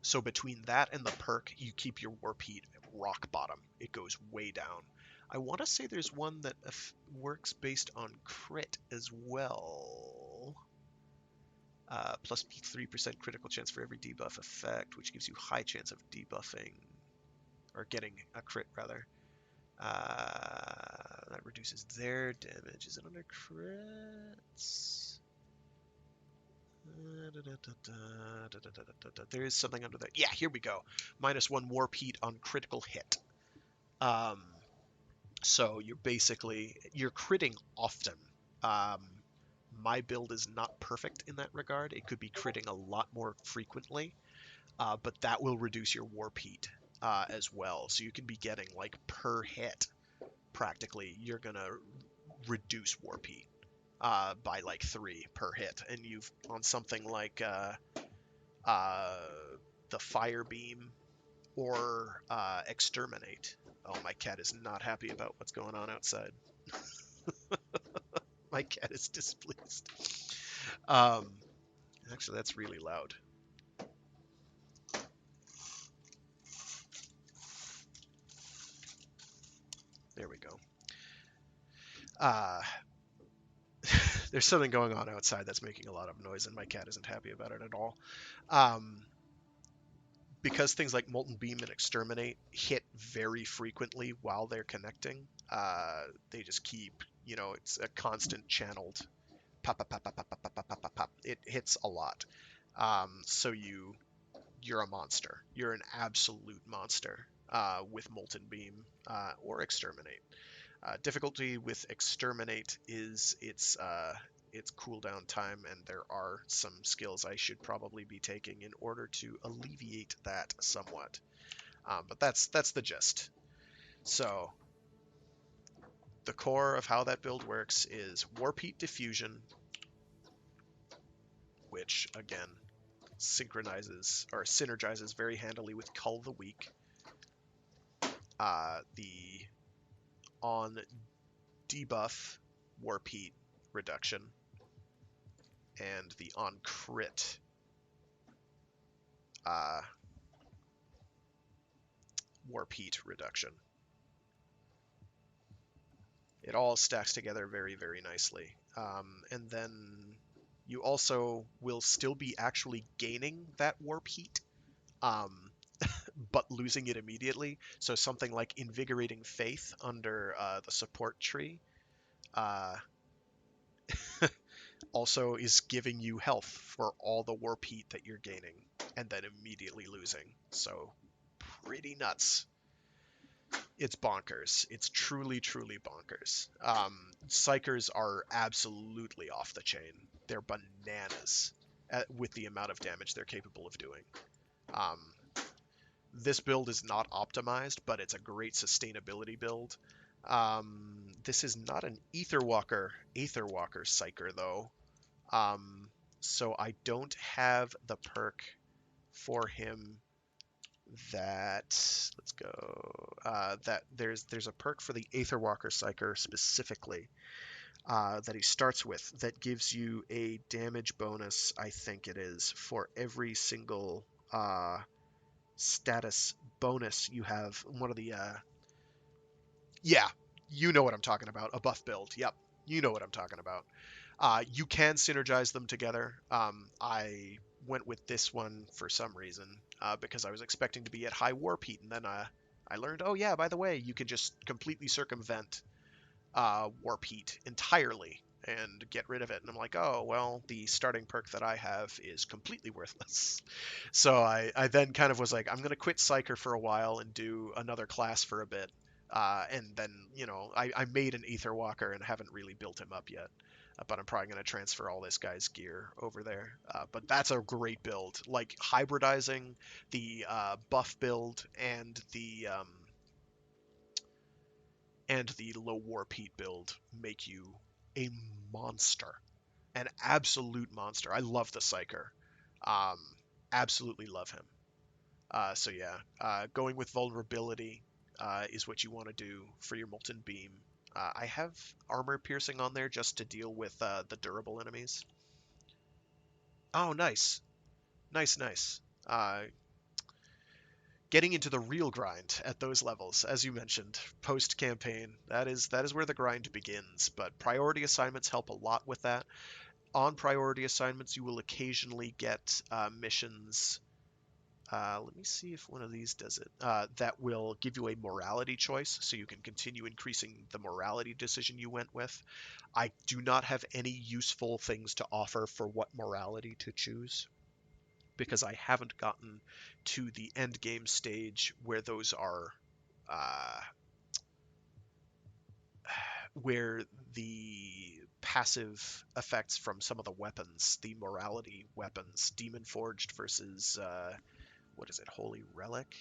So between that and the perk, you keep your warp heat at rock bottom. It goes way down. I want to say there's one that works based on crit as well. Plus 3% critical chance for every debuff effect, which gives you high chance of debuffing, or getting a crit rather. That reduces their damage. Is it under crits? There is something under there. Yeah, here we go. -1 warp heat on critical hit. So you're critting often. My build is not perfect in that regard. It could be critting a lot more frequently, but that will reduce your warp heat as well. So you can be getting, like, per hit, practically, you're gonna reduce warp heat by like 3 per hit, and you've on something like the fire beam or exterminate. Oh, my cat is not happy about what's going on outside. My cat is displeased. Actually, that's really loud. There we go. There's something going on outside that's making a lot of noise, and my cat isn't happy about it at all. Because things like Molten Beam and Exterminate hit very frequently while they're connecting, they just keep, it's a constant channeled pop, pop, pop, pop, pop, pop, pop, pop, pop, pop. It hits a lot. So you're a monster. You're an absolute monster with Molten Beam or Exterminate. Difficulty with Exterminate is its cooldown time, and there are some skills I should probably be taking in order to alleviate that somewhat. But that's the gist. So the core of how that build works is Warp Heat Diffusion, which again synchronizes or synergizes very handily with Cull the Weak. The on debuff Warp Heat reduction, and the on crit warp heat reduction. It all stacks together very, very nicely. And then you also will still be actually gaining that warp heat, but losing it immediately. So something like Invigorating Faith under the support tree also is giving you health for all the warp heat that you're gaining, and then immediately losing. So pretty nuts. It's bonkers. It's truly, truly bonkers. Psychers are absolutely off the chain. They're bananas with the amount of damage they're capable of doing. This build is not optimized, but it's a great sustainability build. This is not an Aetherwalker Psyker, though. so I don't have the perk for him that, let's go, that there's a perk for the Aetherwalker Psyker specifically, that he starts with, that gives you a damage bonus, I think it is, for every single status bonus you have. One of the yeah, you know what I'm talking about. A buff build. Yep, you know what I'm talking about. You can synergize them together. I went with this one for some reason, because I was expecting to be at high warp heat, and then I learned, oh yeah, by the way, you can just completely circumvent warp heat entirely and get rid of it. And I'm like, oh, well, the starting perk that I have is completely worthless. So I then kind of was like, I'm going to quit Psyker for a while and do another class for a bit. And then, I made an Ether Walker and haven't really built him up yet. But I'm probably going to transfer all this guy's gear over there. But that's a great build. Like, hybridizing the buff build and the low warp heat build make you a monster, an absolute monster. I love the Psyker. Um, Absolutely love him. So yeah, going with vulnerability is what you want to do for your Molten Beam. I have armor piercing on there just to deal with the durable enemies. Oh, nice, nice, nice. Getting into the real grind at those levels, as you mentioned, post campaign, that is where the grind begins. But priority assignments help a lot with that. On priority assignments, you will occasionally get missions. Let me see if one of these does it. That will give you a morality choice, so you can continue increasing the morality decision you went with. I do not have any useful things to offer for what morality to choose, because I haven't gotten to the end game stage where those are, uh, where the passive effects from some of the weapons, the morality weapons, Demon Forged versus what is it, Holy Relic?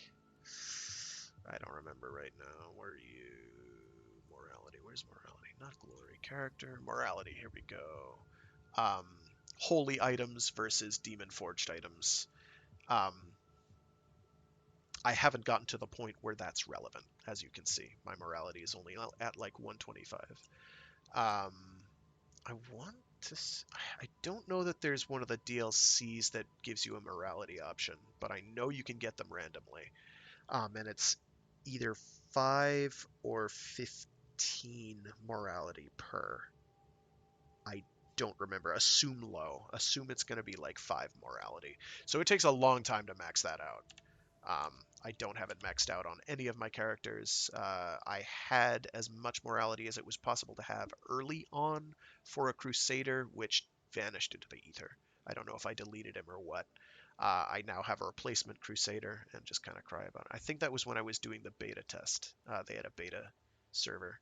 I don't remember right now. Where are you? Morality. Where's morality? Not glory. Character. Morality. Here we go. Um, Holy items versus demon forged items. Um, I haven't gotten to the point where that's relevant, as you can see. My morality is only at like 125. Um, I want to. I don't know that there's one of the DLCs that gives you a morality option, but I know you can get them randomly. And it's either 5 or 15 morality per. I don't remember. Assume low. Assume it's going to be like 5 morality. So it takes a long time to max that out. I don't have it maxed out on any of my characters. I had as much morality as it was possible to have early on for a Crusader, which vanished into the ether. I don't know if I deleted him or what. I now have a replacement Crusader and just kind of cry about it. I think that was when I was doing the beta test. They had a beta server.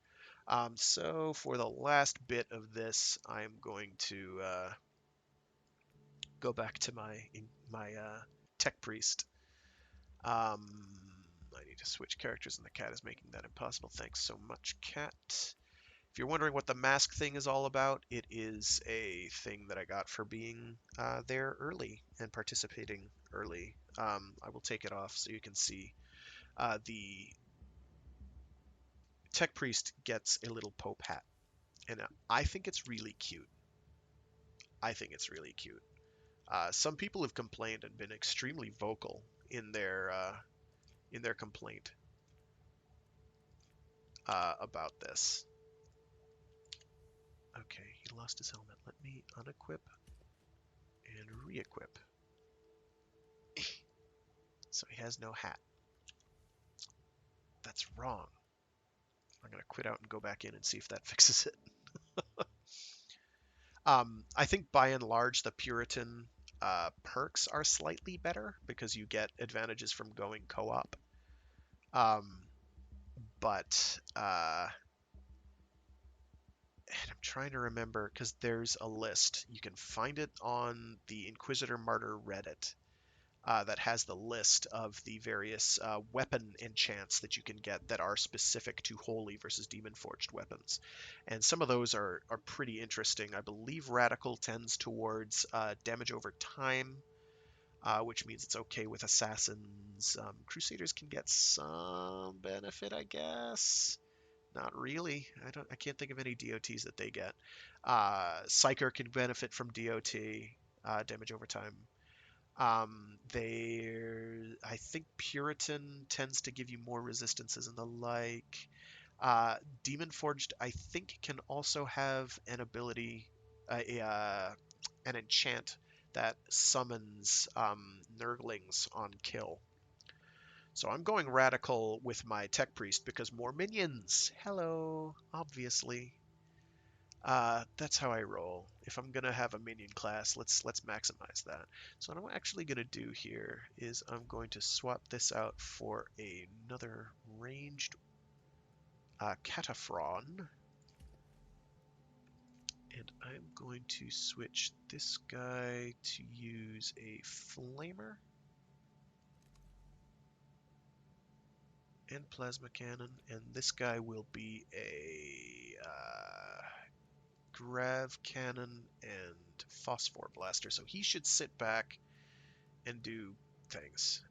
So for the last bit of this, I'm going to go back to my tech priest. I need to switch characters, and the cat is making that impossible. Thanks so much, cat. If you're wondering what the mask thing is all about, it is a thing that I got for being there early and participating early. I will take it off so you can see. The tech priest gets a little Pope hat, and I think it's really cute. I think it's really cute. Some people have complained and been extremely vocal in their complaint about this. Okay, he lost his helmet. Let me unequip and re-equip. So he has no hat. That's wrong. I'm going to quit out and go back in and see if that fixes it. I think by and large the Puritan perks are slightly better because you get advantages from going co-op. But and I'm trying to remember, because there's a list. You can find it on the Inquisitor Martyr Reddit. that has the list of the various weapon enchants that you can get that are specific to holy versus demon forged weapons. And some of those are pretty interesting. I believe Radical tends towards damage over time, which means it's okay with assassins. Crusaders can get some benefit, I guess. Not really. I can't think of any DOTs that they get. Psyker can benefit from DOT, damage over time. I think Puritan tends to give you more resistances and the like. Demon Forged, I think, can also have an ability, an enchant that summons Nurglings on kill. So I'm going Radical with my Tech Priest because more minions. Hello, obviously. That's how I roll. If I'm gonna have a minion class, let's maximize that. So what I'm actually gonna do here is I'm going to swap this out for another ranged Cataphren, and I'm going to switch this guy to use a Flamer and Plasma Cannon, and this guy will be a Grav Cannon and Phosphor Blaster, so he should sit back and do things.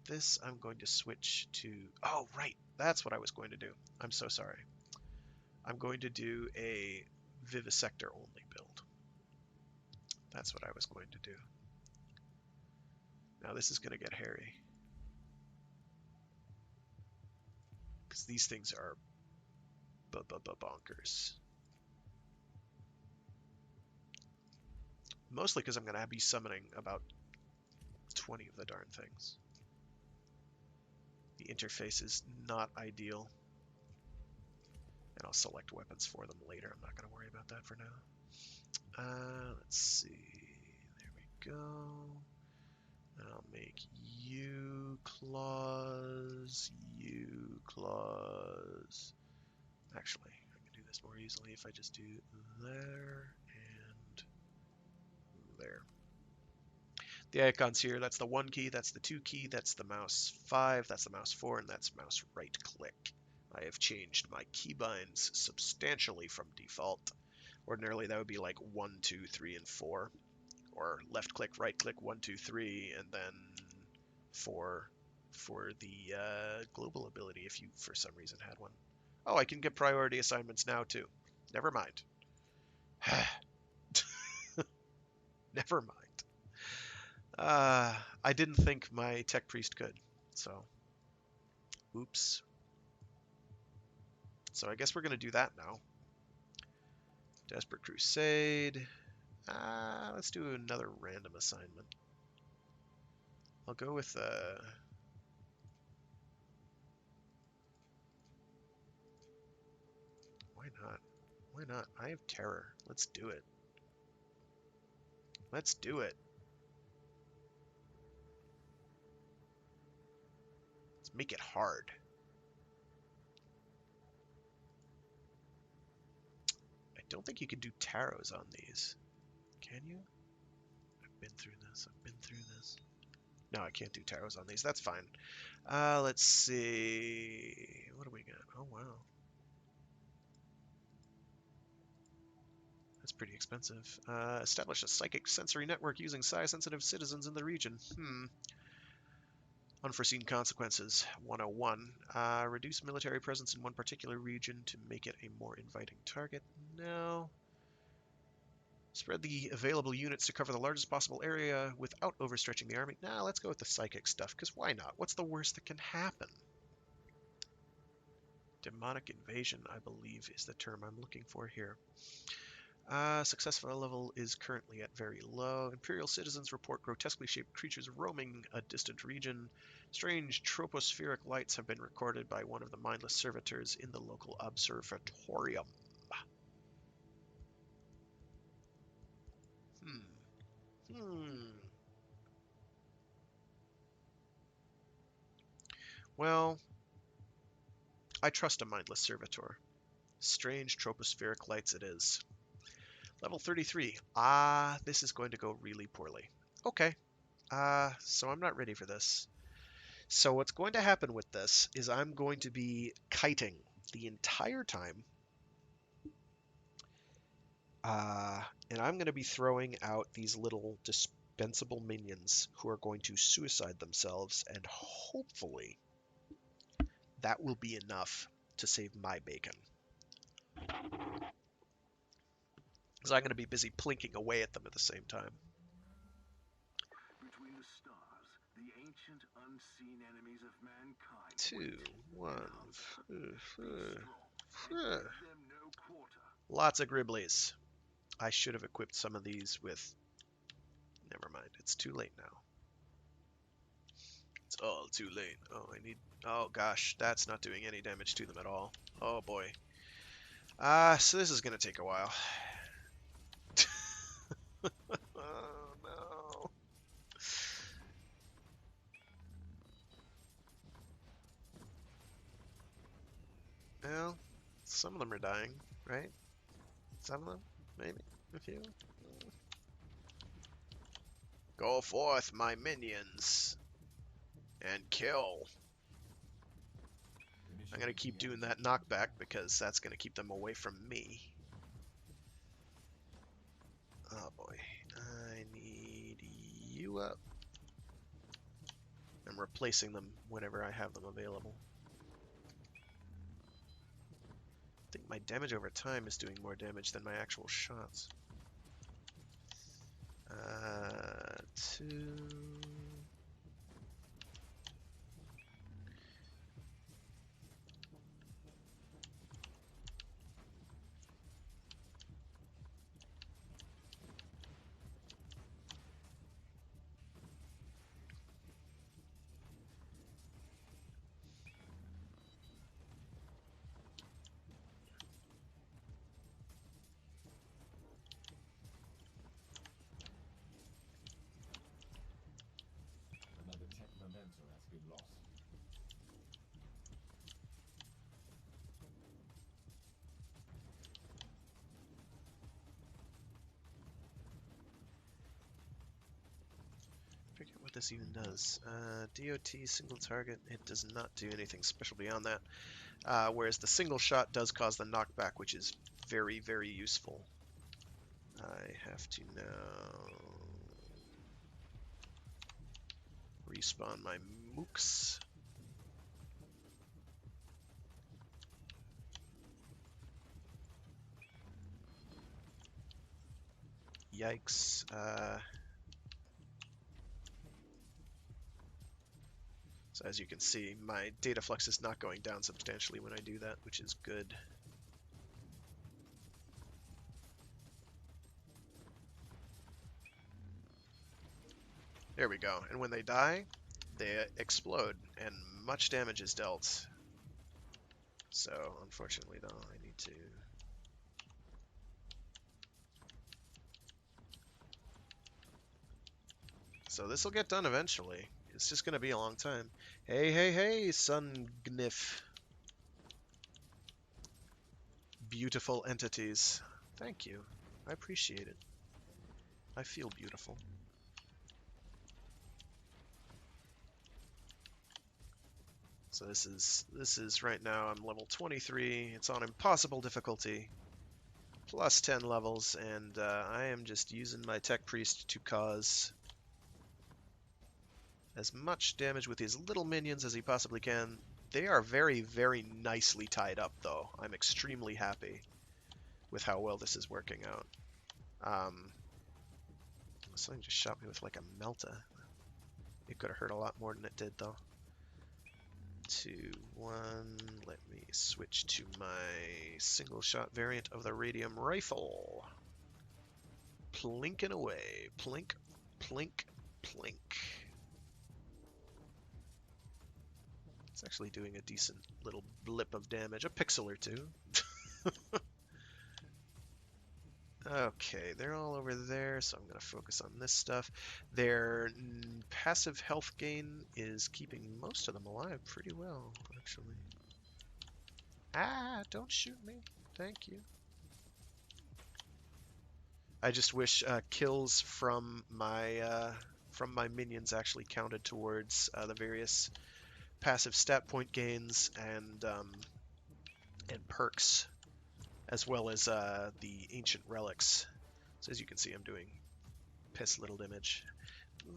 This I'm going to switch to... Oh, right, that's what I was going to do. I'm so sorry. I'm going to do a Vivisector only build. That's what I was going to do. Now this is going to get hairy, because these things are bonkers. Mostly because I'm going to be summoning about 20 of the darn things. The interface is not ideal. And I'll select weapons for them later. I'm not going to worry about that for now. Let's see. There we go. And I'll make you claws, you claws. Actually, I can do this more easily if I just do there and there. The icons here, that's the 1 key, that's the 2 key, that's the mouse 5, that's the mouse 4, and that's mouse right click. I have changed my keybinds substantially from default. Ordinarily that would be like 1, 2, 3, and 4. Or left click, right click, 1, 2, 3, and then 4 for the global ability if you for some reason had one. Oh, I can get priority assignments now too. Never mind. Never mind. I didn't think my Tech Priest could, so oops. So I guess we're going to do that now. Desperate Crusade. Let's do another random assignment. I'll go with why not? Why not? I have terror. Let's do it. Let's do it. Let's make it hard. I don't think you can do tarots on these. Can you? I've been through this. I've been through this. No, I can't do tarots on these. That's fine. Let's see. What do we got? Oh, wow. That's pretty expensive. Establish a psychic sensory network using psi-sensitive citizens in the region. Unforeseen consequences. 101. Reduce military presence in one particular region to make it a more inviting target. No. Spread the available units to cover the largest possible area without overstretching the army. Nah, let's go with the psychic stuff, because why not? What's the worst that can happen? Demonic invasion, I believe, is the term I'm looking for here. Successful level is currently at very low. Imperial citizens report grotesquely shaped creatures roaming a distant region. Strange tropospheric lights have been recorded by one of the mindless servitors in the local observatorium. Well, I trust a mindless servitor. Strange tropospheric lights it is. Level 33. This is going to go really poorly. Okay, So I'm not ready for this. So what's going to happen with this is I'm going to be kiting the entire time. And I'm going to be throwing out these little dispensable minions who are going to suicide themselves, and hopefully that will be enough to save my bacon. Because I'm going to be busy plinking away at them at the same time. Between the stars, the ancient unseen enemies of mankind 2, 1. be strong and give them no quarter. Lots of Gribblies. I should have equipped some of these with... Never mind, it's too late now. It's all too late. Oh, I need... Oh gosh, that's not doing any damage to them at all. Oh boy. So this is going to take a while. Oh no. Well, some of them are dying, right? Some of them, maybe a few. Go forth, my minions, and kill. I'm gonna keep doing that knockback because that's gonna keep them away from me. Oh boy, I need you up. I'm replacing them whenever I have them available. I think my damage over time is doing more damage than my actual shots. 2. Another tech memento has been lost. Forget what this even does. DOT single target, it does not do anything special beyond that. Whereas the single shot does cause the knockback, which is very, very useful. I have to now respawn my mooks. Yikes. So as you can see, my data flux is not going down substantially when I do that, which is good. There we go. And when they die, they explode, and much damage is dealt. So, unfortunately, though, I need to... So this will get done eventually. It's just going to be a long time. Hey, hey, hey, Sun Gnif. Beautiful entities. Thank you. I appreciate it. I feel beautiful. So this is right now I'm level 23. It's on impossible difficulty. Plus 10 levels, and I am just using my tech priest to cause as much damage with his little minions as he possibly can. They are very, very nicely tied up, though. I'm extremely happy with how well this is working out. Something just shot me with like a melta. It could have hurt a lot more than it did, though. 2, 1. Let me switch to my single shot variant of the radium rifle. Plinking away. Plink, plink, plink. It's actually doing a decent little blip of damage. A pixel or two. Okay, they're all over there, so I'm going to focus on this stuff. Their passive health gain is keeping most of them alive pretty well, actually. Ah, don't shoot me. Thank you. I just wish kills from my from my minions actually counted towards the various passive stat point gains and perks, as well as the ancient relics. So as you can see, I'm doing piss little damage.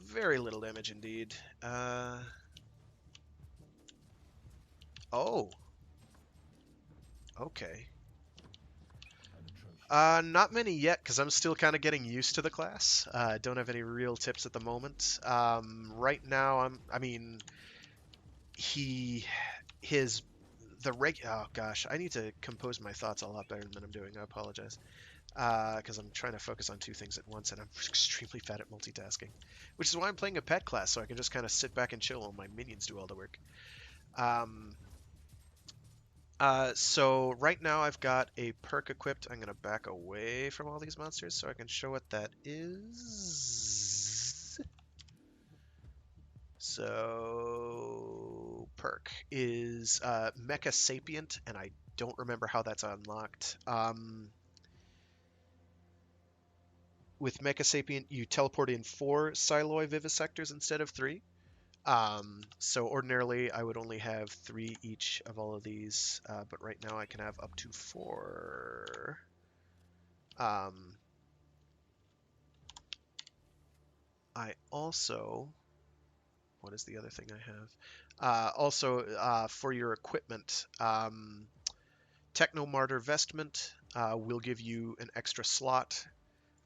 Very little damage indeed. Oh. Okay. An atrocious. Not many yet, because I'm still kind of getting used to the class. I don't have any real tips at the moment. Right now, I mean, oh gosh, I need to compose my thoughts a lot better than I'm doing. I apologize. Because I'm trying to focus on two things at once, and I'm extremely bad at multitasking. Which is why I'm playing a pet class, so I can just kind of sit back and chill while my minions do all the work. So right now I've got a perk equipped. I'm going to back away from all these monsters so I can show what that is. So perk is Mecha Sapient, and I don't remember how that's unlocked. With Mecha Sapient, you teleport in 4 Psiloi Vivisectors instead of 3. So ordinarily I would only have 3 each of all of these, but right now I can have up to 4. I also, what is the other thing I have? Also, for your equipment, Technomartyr Vestment will give you an extra slot.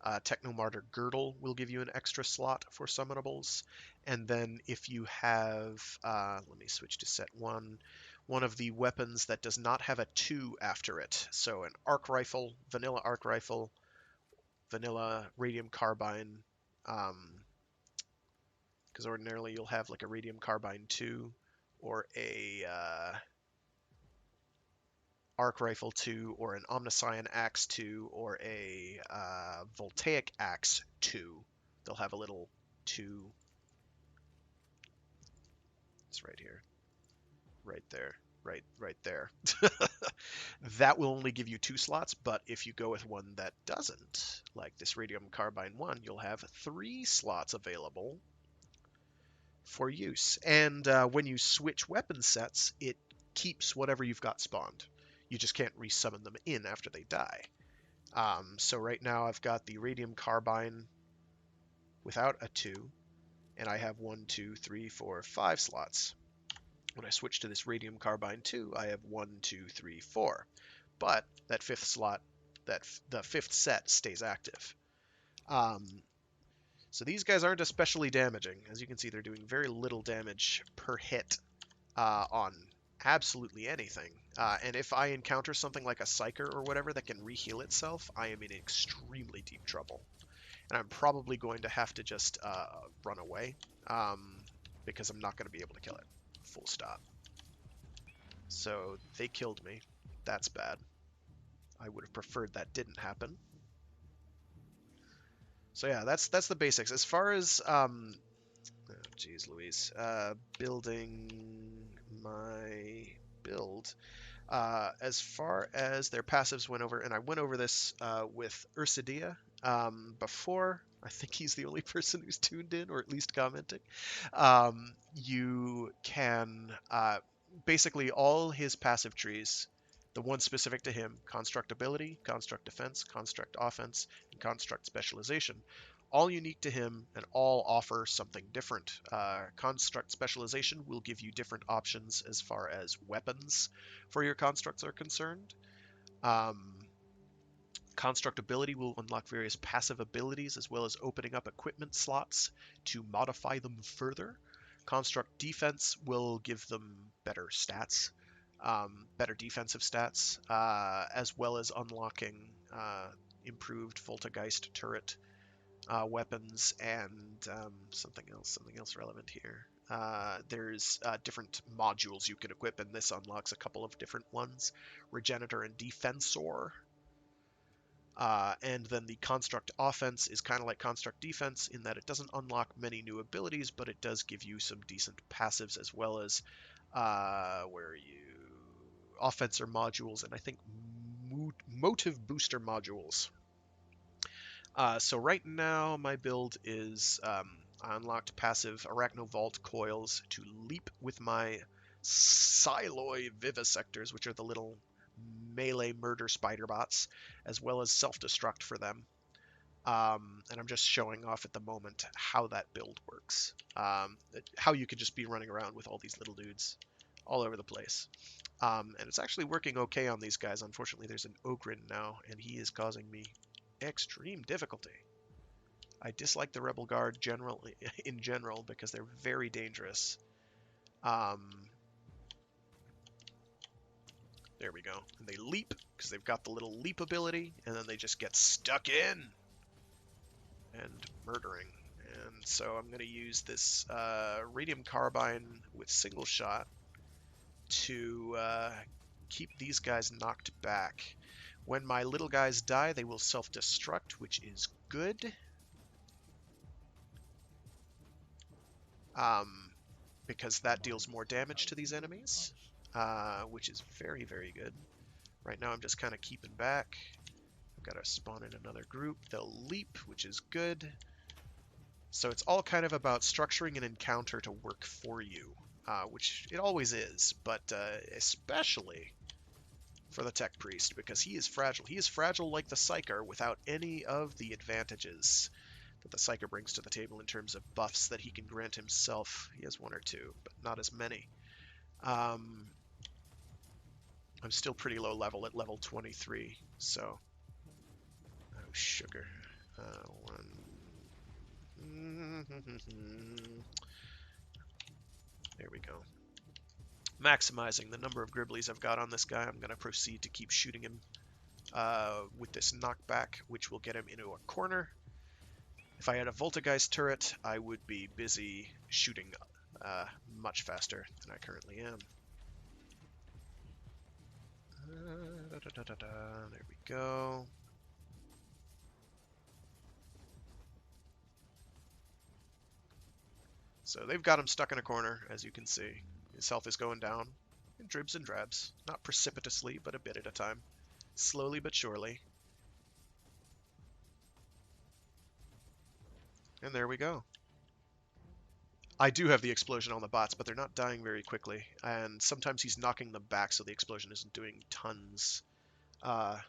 Technomartyr Girdle will give you an extra slot for summonables. And then if you have, let me switch to set 1, one of the weapons that does not have a 2 after it. So an arc rifle, vanilla arc rifle, vanilla radium carbine, because ordinarily you'll have like a radium carbine 2 or a arc rifle 2 or an omnicyan axe 2 or a voltaic axe 2. They'll have a little 2. It's right here. Right there. Right there. That will only give you 2 slots, but if you go with one that doesn't, like this radium carbine 1, you'll have 3 slots available for use. And when you switch weapon sets, it keeps whatever you've got spawned. You just can't resummon them in after they die. So right now I've got the radium carbine without a 2, and I have 1, 2, 3, 4, 5 slots. When I switch to this radium carbine 2, I have 1, 2, 3, 4. But that 5th slot, the 5th set stays active. So these guys aren't especially damaging. As you can see, they're doing very little damage per hit on absolutely anything. And if I encounter something like a Psyker or whatever that can reheal itself, I am in extremely deep trouble. And I'm probably going to have to just run away because I'm not going to be able to kill it. Full stop. So they killed me. That's bad. I would have preferred that didn't happen. So yeah, that's the basics. As far as geez Louise, building my build. As far as their passives went over, and I went over this with Ursidia before. I think he's the only person who's tuned in, or at least commenting. You can basically all his passive trees, the ones specific to him, construct ability, construct defense, construct offense, and construct specialization, all unique to him and all offer something different. Construct specialization will give you different options as far as weapons for your constructs are concerned. Construct ability will unlock various passive abilities as well as opening up equipment slots to modify them further. Construct defense will give them better stats, better defensive stats, as well as unlocking improved Voltageist turret weapons and something else relevant here. There's different modules you can equip, and this unlocks a couple of different ones, Regenetor and Defensor. And then the Construct Offense is kind of like Construct Defense in that it doesn't unlock many new abilities, but it does give you some decent passives as well as, where are you? Offensor modules, and I think Motive Booster modules. So right now my build is I unlocked passive Arachnovault coils to leap with my Psyloi vivisectors, which are the little melee murder spider bots, as well as self-destruct for them. And I'm just showing off at the moment how that build works. How you can just be running around with all these little dudes all over the place. And it's actually working okay on these guys. Unfortunately, there's an Ogren now, and he is causing me extreme difficulty. I dislike the Rebel Guard in general because they're very dangerous. There we go. And they leap because they've got the little leap ability, and then they just get stuck in and murdering. And so I'm going to use this radium carbine with single shot to keep these guys knocked back. When my little guys die, they will self-destruct, which is good. Because that deals more damage to these enemies, which is very, very good. Right now I'm just kind of keeping back. I've got to spawn in another group. They'll leap, which is good. So it's all kind of about structuring an encounter to work for you, which it always is, but especially for the Tech Priest, because he is fragile. He is fragile like the Psyker without any of the advantages that the Psyker brings to the table in terms of buffs that he can grant himself. He has one or two, but not as many. I'm still pretty low level at level 23, so... Oh, sugar. There we go. Maximizing the number of Gribblies I've got on this guy, I'm going to proceed to keep shooting him with this knockback, which will get him into a corner. If I had a Voltageist turret, I would be busy shooting much faster than I currently am. There we go. So they've got him stuck in a corner, as you can see. His health is going down in dribs and drabs. Not precipitously, but a bit at a time. Slowly but surely. And there we go. I do have the explosion on the bots, but they're not dying very quickly. And sometimes he's knocking them back, so the explosion isn't doing tons. Oh,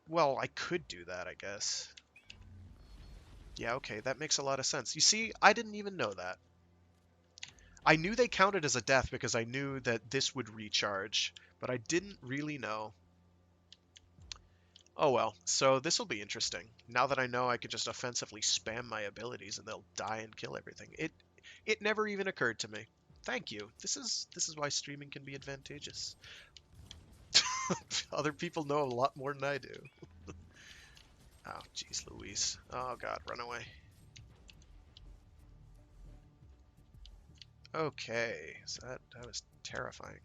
well, I could do that, I guess. Yeah, okay, that makes a lot of sense. You see, I didn't even know that. I knew they counted as a death because I knew that this would recharge, but I didn't really know. Oh well, so this will be interesting. Now that I know I could just offensively spam my abilities and they'll die and kill everything. It never even occurred to me. Thank you. This is why streaming can be advantageous. Other people know a lot more than I do. Oh, jeez Louise. Oh god, run away. Okay, so that was terrifying.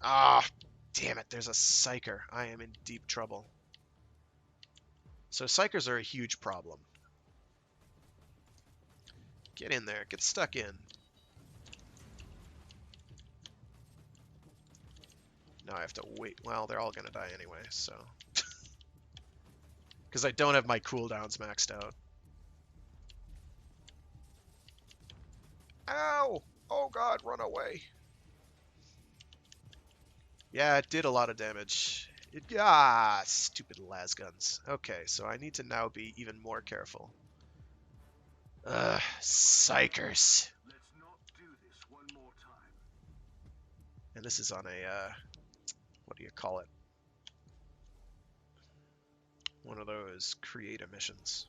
Ah, damn it, there's a Psyker. I am in deep trouble. So Psykers are a huge problem. Get in there, get stuck in. Now I have to wait. Well, they're all gonna die anyway, so. Because I don't have my cooldowns maxed out. Ow! Oh god, run away. Yeah, it did a lot of damage. Stupid lasguns. Okay, so I need to now be even more careful. Psychers. Let's not do this one more time. And this is on a, what do you call it? One of those creative missions.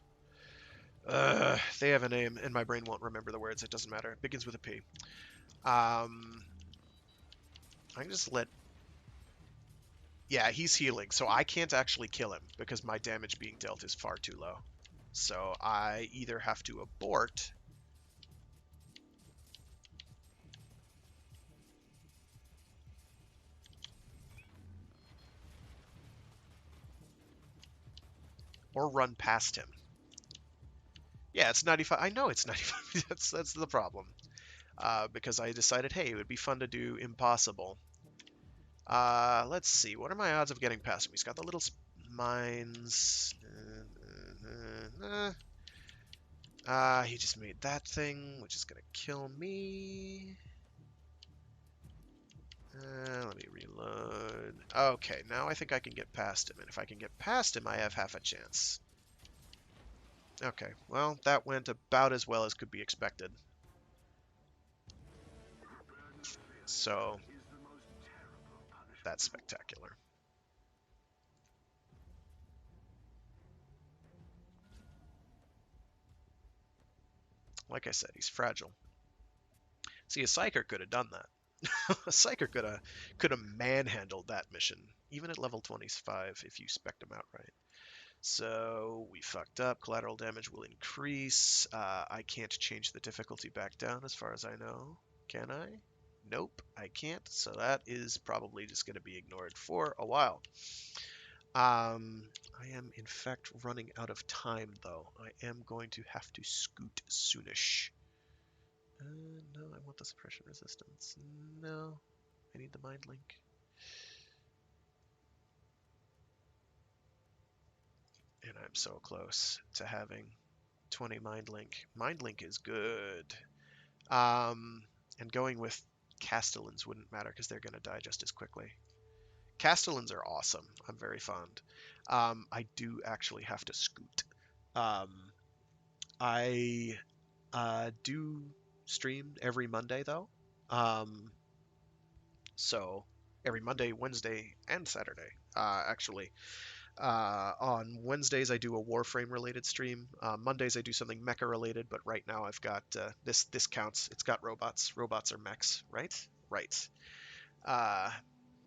They have a name, and my brain won't remember the words. It doesn't matter. It begins with a P. I can just let... Yeah, he's healing, so I can't actually kill him because my damage being dealt is far too low. So I either have to abort... or run past him. Yeah, it's 95. I know it's 95. That's the problem. Because I decided, hey, it would be fun to do impossible. Let's see. What are my odds of getting past him? He's got the little mines. He just made that thing, which is gonna kill me. Let me reload. Okay, now I think I can get past him, and if I can get past him, I have half a chance. Okay, well, that went about as well as could be expected. So, that's spectacular. Like I said, he's fragile. See, a Psyker could have done that. A Psyker could have manhandled that mission, even at level 25 if you spec'd him out right. So we fucked up. Collateral damage will increase. I can't change the difficulty back down as far as I know. Can I? Nope, I can't. So that is probably just going to be ignored for a while. I am in fact running out of time though. I am going to have to scoot soonish. No, I want the suppression resistance. No, I need the mind link. And I'm so close to having 20 mind link. Mind link is good. And going with Castellans wouldn't matter because they're going to die just as quickly. Castellans are awesome. I'm very fond. I do actually have to scoot. I do stream every Monday though. So every Monday, Wednesday, and Saturday. Actually, on Wednesdays I do a Warframe related stream. Mondays I do something mecha related, but right now I've got this counts. It's got robots. Robots are mechs, right? Right. Uh,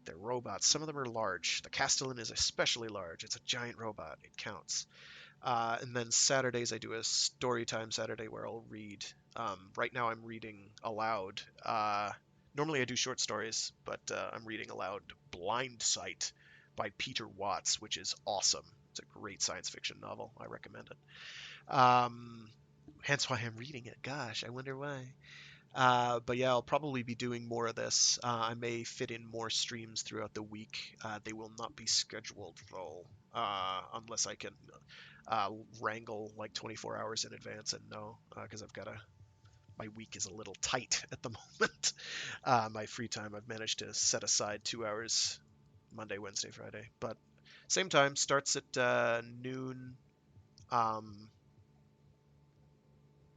they're robots. Some of them are large. The Castellan is especially large. It's a giant robot. It counts. And then Saturdays I do a story time Saturday where I'll read. Right now I'm reading aloud. Normally I do short stories, but I'm reading aloud Blind Sight by Peter Watts, which is awesome. It's a great science fiction novel. I recommend it. Hence why I'm reading it. Gosh, I wonder why. But yeah, I'll probably be doing more of this. I may fit in more streams throughout the week. They will not be scheduled though, unless I can wrangle like 24 hours in advance. And no, because my week is a little tight at the moment. My free time, I've managed to set aside 2 hours Monday, Wednesday, Friday. But same time, starts at noon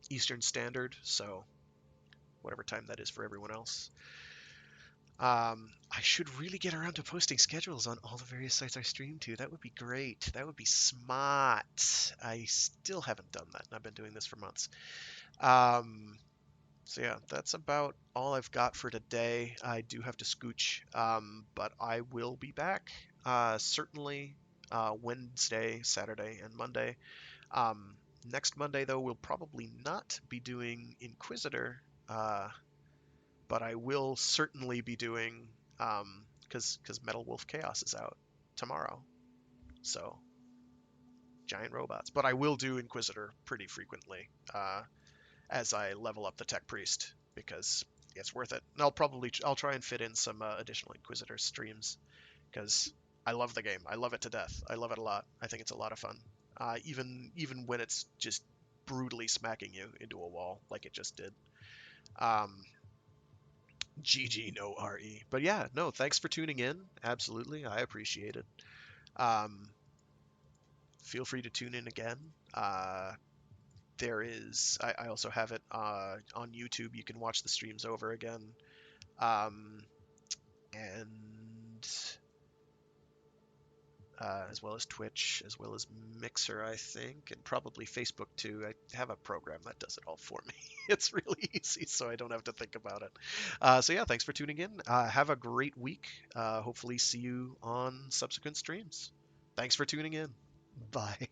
Eastern Standard, so whatever time that is for everyone else. I should really get around to posting schedules on all the various sites I stream to. That would be great. That would be smart. I still haven't done that, and I've been doing this for months. So yeah, that's about all I've got for today. I do have to scooch, but I will be back. Certainly Wednesday, Saturday, and Monday. Next Monday, though, we'll probably not be doing Inquisitor, but I will certainly be doing because Metal Wolf Chaos is out tomorrow, so giant robots. But I will do Inquisitor pretty frequently as I level up the Tech Priest because it's worth it. And I'll try and fit in some additional Inquisitor streams because I love the game. I love it to death. I love it a lot. I think it's a lot of fun. Even when it's just brutally smacking you into a wall like it just did. GG, no RE. But yeah, no, thanks for tuning in. Absolutely, I appreciate it. Feel free to tune in again. I also have it on YouTube. You can watch the streams over again. And as well as Twitch, as well as Mixer, I think, and probably Facebook too. I have a program that does it all for me. It's really easy, so I don't have to think about it. So yeah, thanks for tuning in. Have a great week. Hopefully see you on subsequent streams. Thanks for tuning in. Bye.